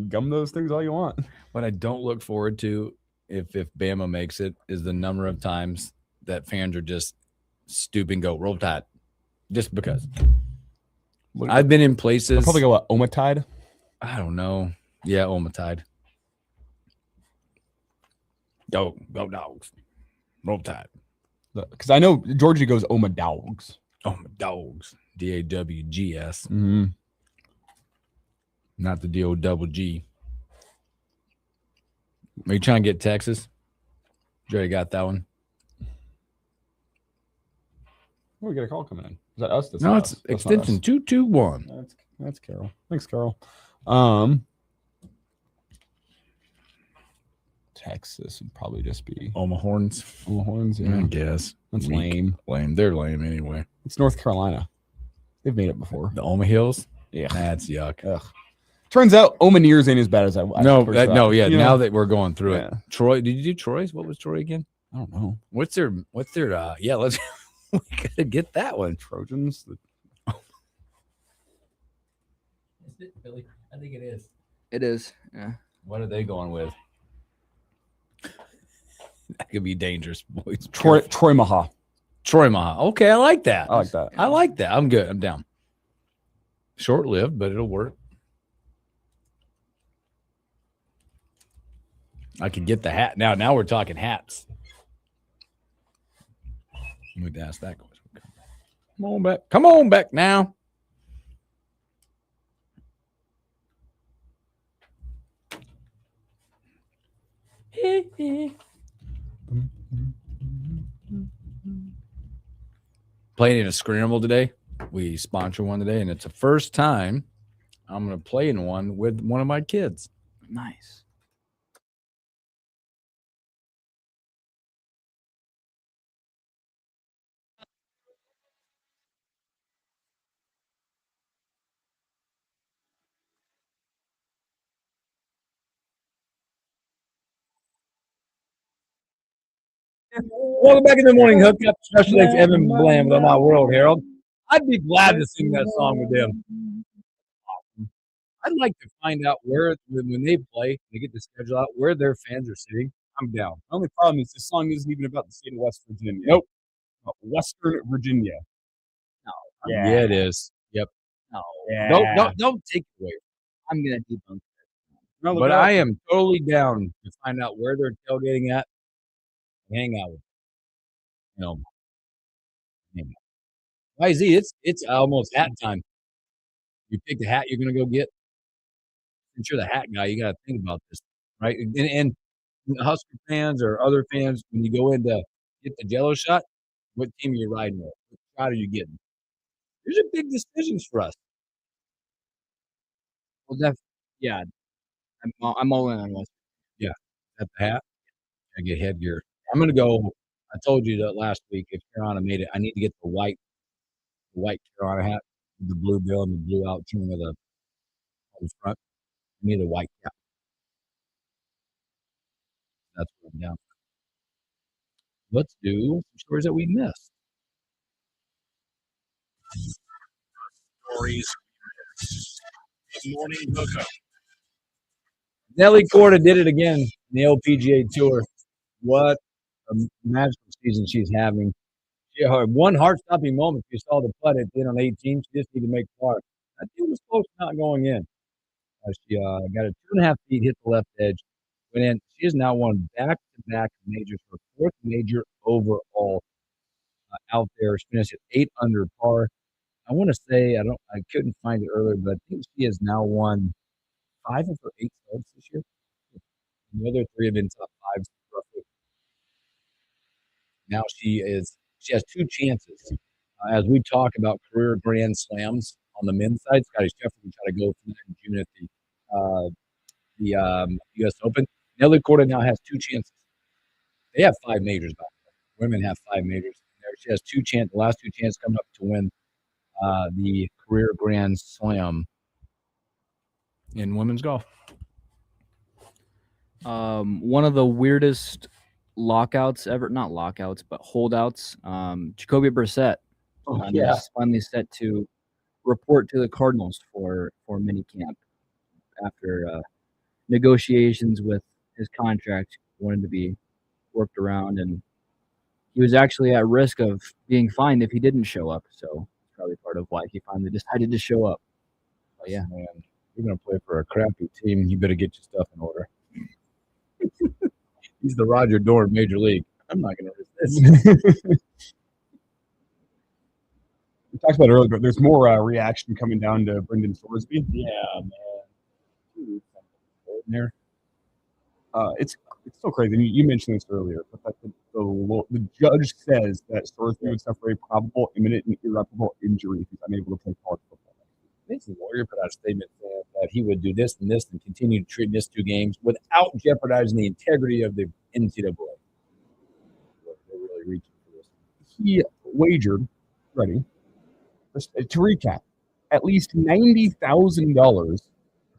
Gum those things all you want. What I don't look forward to if Bama makes it is the number of times that fans are just stoop and go roll tide just because. I've been in places. I'll probably go what, Omatide? I don't know. Yeah, Omatide. Go dogs. Roll tide. Because I know Georgia goes Oma Dogs. Oma Dogs. DAWGS. Mm-hmm. Not the DOGG. Are you trying to get Texas? You already got that one. Oh, we got a call coming in. Is that us? That's no, it's us. Extension 221. That's Carol. Thanks, Carol. Texas would probably just be Omahorns. Omahorns, yeah. I guess. That's lame. They're lame anyway. It's North Carolina. They've made it before. The Oma Hills? Yeah. That's yuck. Ugh. Turns out Omaneers ain't as bad as I No, yeah. Now that we're going through it. Yeah. Troy, did you do Troy's? What was Troy again? I don't know. What's their let's we gotta get that one. Trojans. Is it Billy? I think it is. It is. Yeah. What are they going with? That could be dangerous, boys. Troy Maha. Troy Maha. Okay, I like that. I like that. I like that. I'm good. I'm down. Short-lived, but it'll work. I could get the hat. Now we're talking hats. I'm going to ask that question. Come on back. Come on back now. Playing in a scramble today. We sponsor one today, and it's the first time I'm going to play in one with one of my kids. Nice. Welcome back in the morning hookup. Special thanks to Evan Bland with My World Herald. I'd be glad to sing that song with them. I'd like to find out where, when they play, they get the schedule out, where their fans are sitting. I'm down. The only problem is this song isn't even about the state of West Virginia. Nope. About Western Virginia. No. Yeah, it is. Yep. No. Yeah. Don't take it away. I'm gonna debunk No, But I am totally down to find out where they're tailgating at and hang out with them. YZ, it's almost hat time. You pick the hat you're gonna go get. Since you're the hat guy, you gotta think about this, right? And Husker fans or other fans, when you go in to get the Jello shot, what team are you riding with? What shot are you getting? These are big decisions for us. Well, yeah. I'm all in on West. Yeah, at the hat, I get headgear. I'm gonna go. I told you that last week. If Carolina made it, I need to get the white Carolina hat with the blue bill and the blue out trim with on the front. I need a white cap. That's what I'm down. Let's do some stories that we missed. Stories. Good morning, hookup. Nelly Corda did it again in the LPGA Tour. What a magical season she's having. She had one heart-stopping moment. She saw the putt at the end on 18. She just needed to make par. That thing was close to not going in. She got it 2.5 feet, hit the left edge, went in. She has now won back-to-back majors, her fourth major overall out there. She finished at 8 under par. I want to say I couldn't find it earlier, but I think she has now won 5 of her 8 starts this year. The other 3 have been top 5s roughly. Now she has 2 chances. As we talk about career Grand Slams on the men's side, Scotty Scheffler will try to go for that in June at the U.S. Open. Nelly Corda now has 2 chances. They have 5 majors, by the way. Women have 5 majors. She has 2 chances. The last 2 chances coming up to win the career Grand Slam in women's golf. One of the weirdest lockouts ever, not lockouts, but holdouts. Jacoby Brissett is finally set to report to the Cardinals for minicamp after negotiations with his contract wanted to be worked around, and he was actually at risk of being fined if he didn't show up. So it's probably part of why he finally decided to show up. But yeah, man, you're gonna play for a crappy team. You better get your stuff in order. He's the Roger Dorn Major League. I'm not gonna resist. We talked about it earlier, but there's more reaction coming down to Brendan Thorsby. Yeah, man. There. It's so crazy. You mentioned this earlier, but that the judge says that Thorsby would suffer a probable, imminent, and irreparable injury if he's unable to play college football. Mason Warrior put out a statement saying that he would do this and this and continue to miss 2 games without jeopardizing the integrity of the NCAA. They're really reaching for this. He wagered, ready, to recap, at least $90,000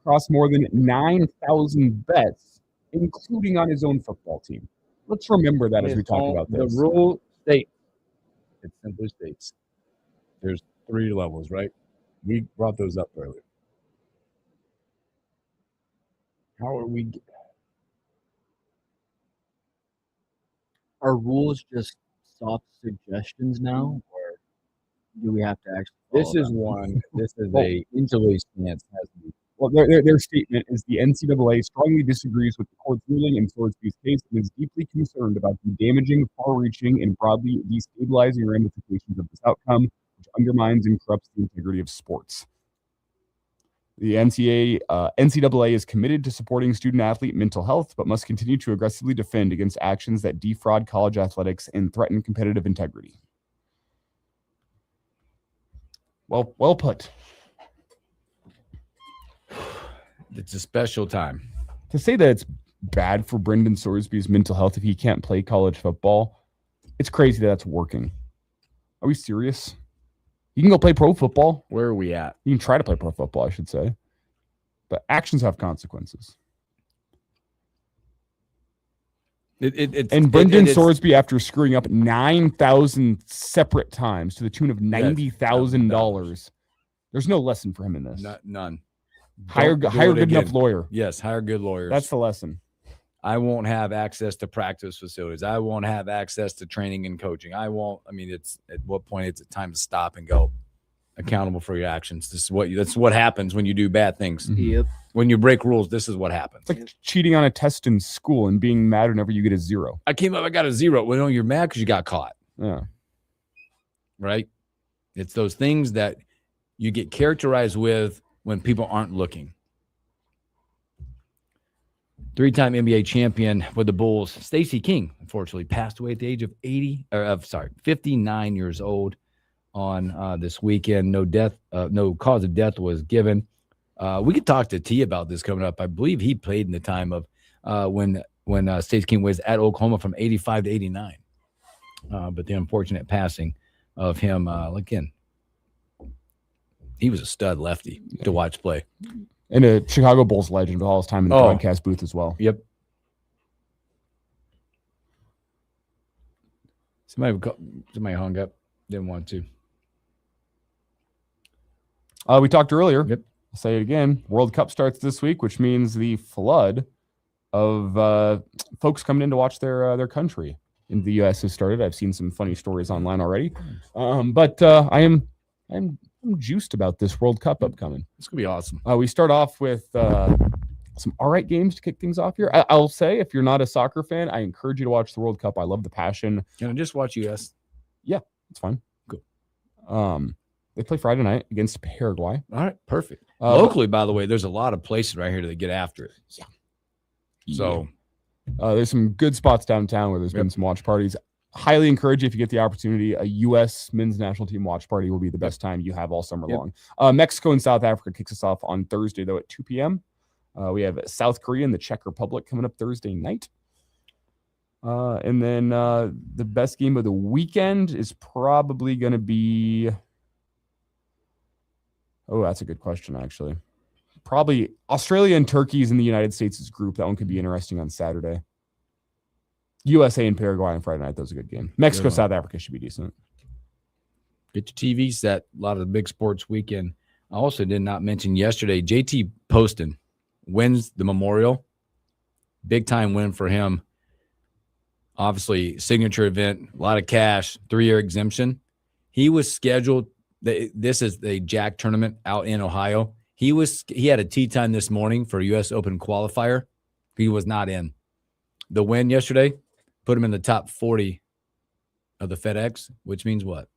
across more than 9,000 bets, including on his own football team. Let's remember that as we talk about this. The rule states, it simply states, there's 3 levels, right? We brought those up earlier. How are we? are rules just soft suggestions now, or do we have to actually? This is one. This is Well, a NCAA stance has to be. Well, their statement is the NCAA strongly disagrees with the court's ruling in Swordsby's case and is deeply concerned about the damaging, far-reaching, and broadly destabilizing ramifications of this outcome, which undermines and corrupts the integrity of sports. The NCAA is committed to supporting student-athlete mental health, but must continue to aggressively defend against actions that defraud college athletics and threaten competitive integrity. Well put. It's a special time. To say that it's bad for Brendan Swordsby's mental health if he can't play college football, it's crazy that's working. Are we serious? You can go play pro football. Where are we at? You can try to play pro football, I should say. But actions have consequences. And Brendan Swordsby, after screwing up 9,000 separate times to the tune of $90,000, there's no lesson for him in this. None. Hire good enough lawyer. Yes, hire good lawyers. That's the lesson. I won't have access to practice facilities. I won't have access to training and coaching. It's at what point it's time to stop and go accountable for your actions. That's what happens when you do bad things. Yep. When you break rules, this is what happens. It's like cheating on a test in school and being mad whenever you get a 0. I came up, I got a 0. Well, no, you're mad because you got caught. Yeah. Right? It's those things that you get characterized with when people aren't looking. 3-time NBA champion with the Bulls, Stacey King, unfortunately passed away at the age of 59 years old on this weekend. No cause of death was given. We could talk to T about this coming up. I believe he played in the time of when Stacey King was at Oklahoma from 85 to 89. But the unfortunate passing of him, again, he was a stud lefty to watch play. And a Chicago Bulls legend with all his time in the broadcast booth as well. Yep. Somebody hung up. Didn't want to. We talked earlier. Yep. I'll say it again. World Cup starts this week, which means the flood of folks coming in to watch their country in the U.S. has started. I've seen some funny stories online already. But I'm juiced about this World Cup upcoming. It's gonna be awesome. We start off with some all right games to kick things off here. I'll say, if you're not a soccer fan, I encourage you to watch the World Cup. I love the passion. Can I just watch US? Yeah, it's fine. Cool. They play Friday night against Paraguay. All right, perfect. Locally, by the way, there's a lot of places right here that get after it. Yeah. So there's some good spots downtown where there's been some watch parties. Highly encourage you, if you get the opportunity, a U.S. men's national team watch party will be the best time you have all summer long. Mexico and South Africa kicks us off on Thursday, though, at 2 p.m. We have South Korea and the Czech Republic coming up Thursday night. And then the best game of the weekend is probably going to be... Oh, that's a good question, actually. Probably Australia and Turkey's in the United States' group. That one could be interesting on Saturday. USA and Paraguay on Friday night. That was a good game. Mexico, South Africa should be decent. Get your TV set. A lot of the big sports weekend. I also did not mention yesterday, JT Poston wins the Memorial. Big time win for him. Obviously, signature event, a lot of cash, 3-year exemption. He was scheduled. This is the Jack tournament out in Ohio. He had a tee time this morning for a U.S. Open qualifier. He was not in. The win yesterday put him in the top 40 of the FedEx, which means what?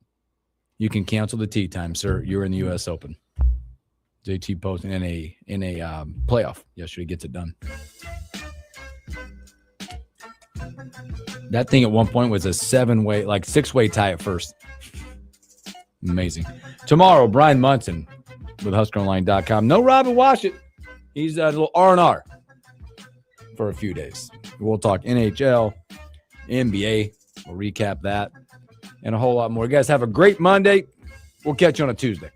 You can cancel the tee time, sir. You're in the U.S. Open. JT Poston in a playoff yesterday gets it done. That thing at one point was a 6-way tie at first. Amazing. Tomorrow, Brian Munson with HuskerOnline.com. No Robin Washit. He's a little R&R for a few days. We'll talk NHL, NBA. We'll recap that and a whole lot more. You guys have a great Monday. We'll catch you on a Tuesday.